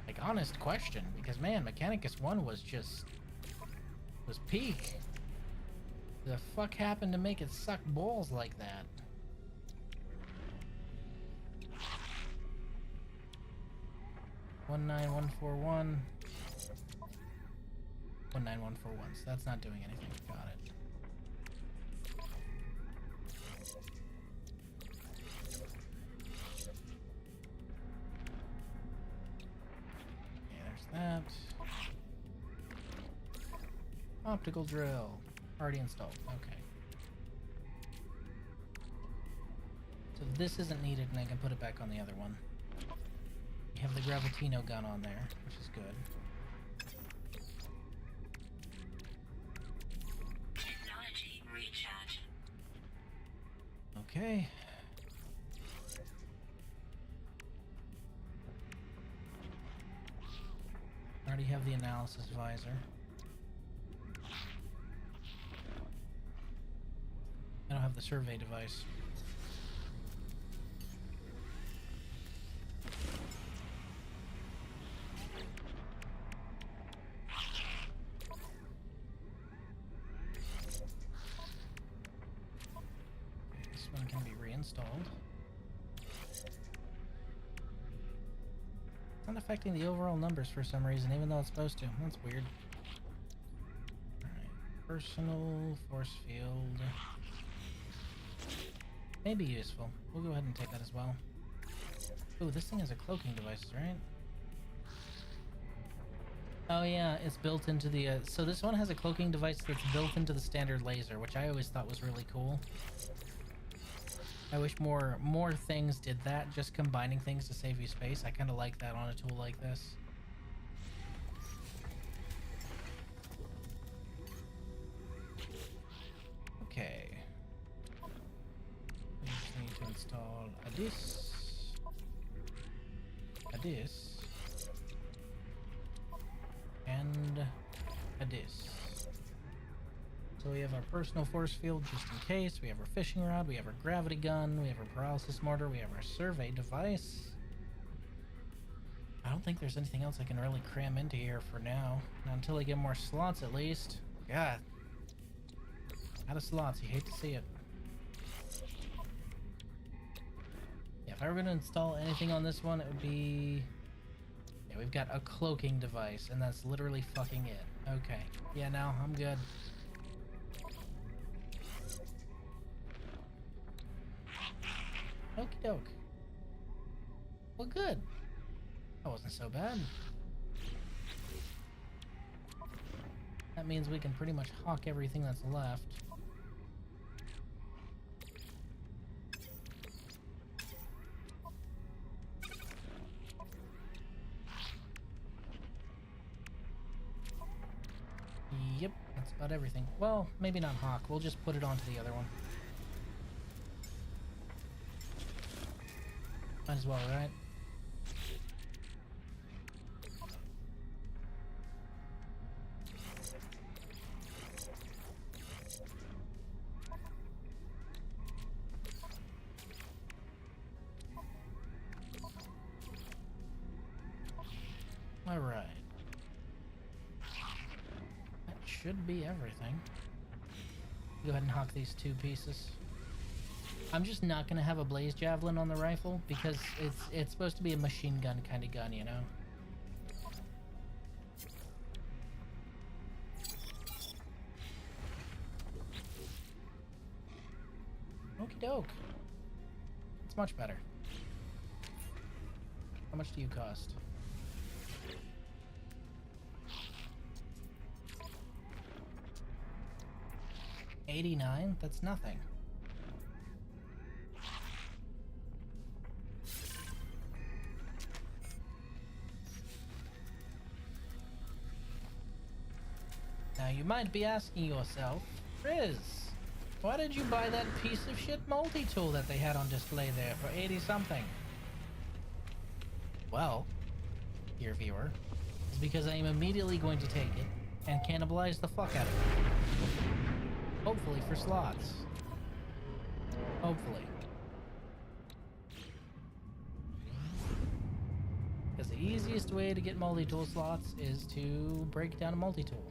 A: Like, honest question, because man, Mechanicus 1 was peak. The fuck happened to make it suck balls like that? 19141. 19141, so that's not doing anything. Got it. Okay, there's that. Optical drill. Already installed. Okay. So this isn't needed and I can put it back on the other one. We have the Gravitino gun on there, which is good.
B: Technology recharge.
A: Okay. I already have the analysis visor. I don't have the survey device. This one can be reinstalled. It's not affecting the overall numbers for some reason, even though it's supposed to. That's weird. Alright. Personal force field. May be useful. We'll go ahead and take that as well. Ooh, this thing has a cloaking device, right? Oh yeah, it's built into the, so this one has a cloaking device that's built into the standard laser, which I always thought was really cool. I wish more things did that, just combining things to save you space. I kind of like that on a tool like this. Okay. We just need to install a this, and a this. So we have our personal force field just in case, we have our fishing rod, we have our gravity gun, we have our paralysis mortar, we have our survey device. I don't think there's anything else I can really cram into here for now. Not until I get more slots at least. God. Out of slots, you hate to see it. Yeah, if I were going to install anything on this one, it would be... Yeah, we've got a cloaking device, and that's literally fucking it. Okay. Yeah, no, I'm good. Okie doke. Well, good. That wasn't so bad. That means we can pretty much hawk everything that's left. Yep, that's about everything. Well, maybe not hawk. We'll just put it onto the other one. Might as well, right? Alright. That should be everything. Go ahead and hawk these two pieces. I'm just not gonna have a blaze javelin on the rifle because it's supposed to be a machine gun kind of gun, you know? Okie doke. It's much better. How much do you cost? $89? That's nothing. Now you might be asking yourself, Riz, why did you buy that piece of shit multi-tool that they had on display there for 80 something? Well, dear viewer, it's because I am immediately going to take it and cannibalize the fuck out of it. Hopefully for slots. Hopefully. Because the easiest way to get multi-tool slots is to break down a multi-tool.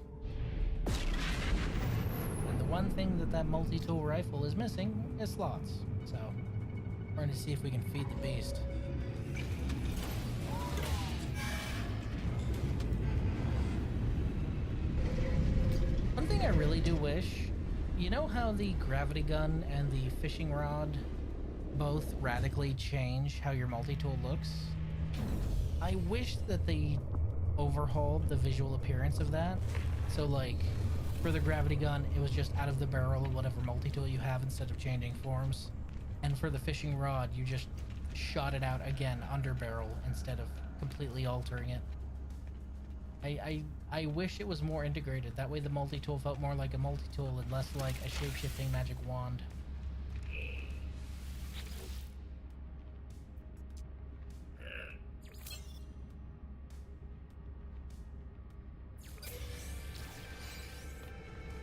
A: And the one thing that multi-tool rifle is missing is slots. So, we're going to see if we can feed the beast. One thing I really do wish, you know how the gravity gun and the fishing rod both radically change how your multi-tool looks? I wish that they overhauled the visual appearance of that. So like, for the gravity gun, it was just out of the barrel of whatever multi-tool you have instead of changing forms. And for the fishing rod, you just shot it out again under barrel instead of completely altering it. I wish it was more integrated. That way the multi-tool felt more like a multi-tool and less like a shape-shifting magic wand.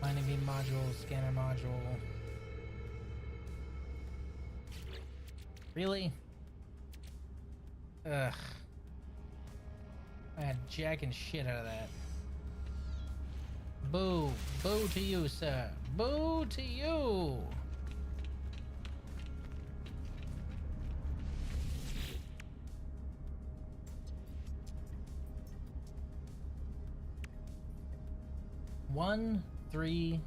A: Mining beam module, scanner module. Really? Ugh. I had jacking shit out of that. Boo. Boo to you, sir. Boo to you. One 327-109.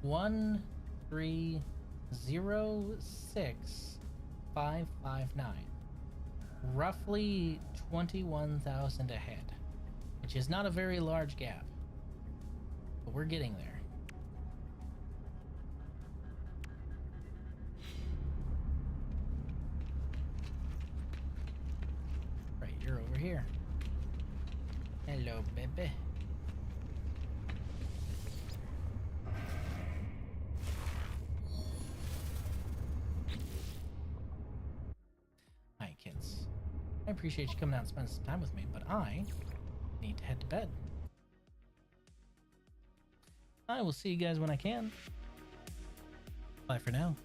A: 1306559. Roughly 21,000 ahead, which is not a very large gap, but we're getting there. Right, you're over here. Hello, baby. Hi, kids. I appreciate you coming out and spending some time with me, but I need to head to bed. I will see you guys when I can. Bye for now.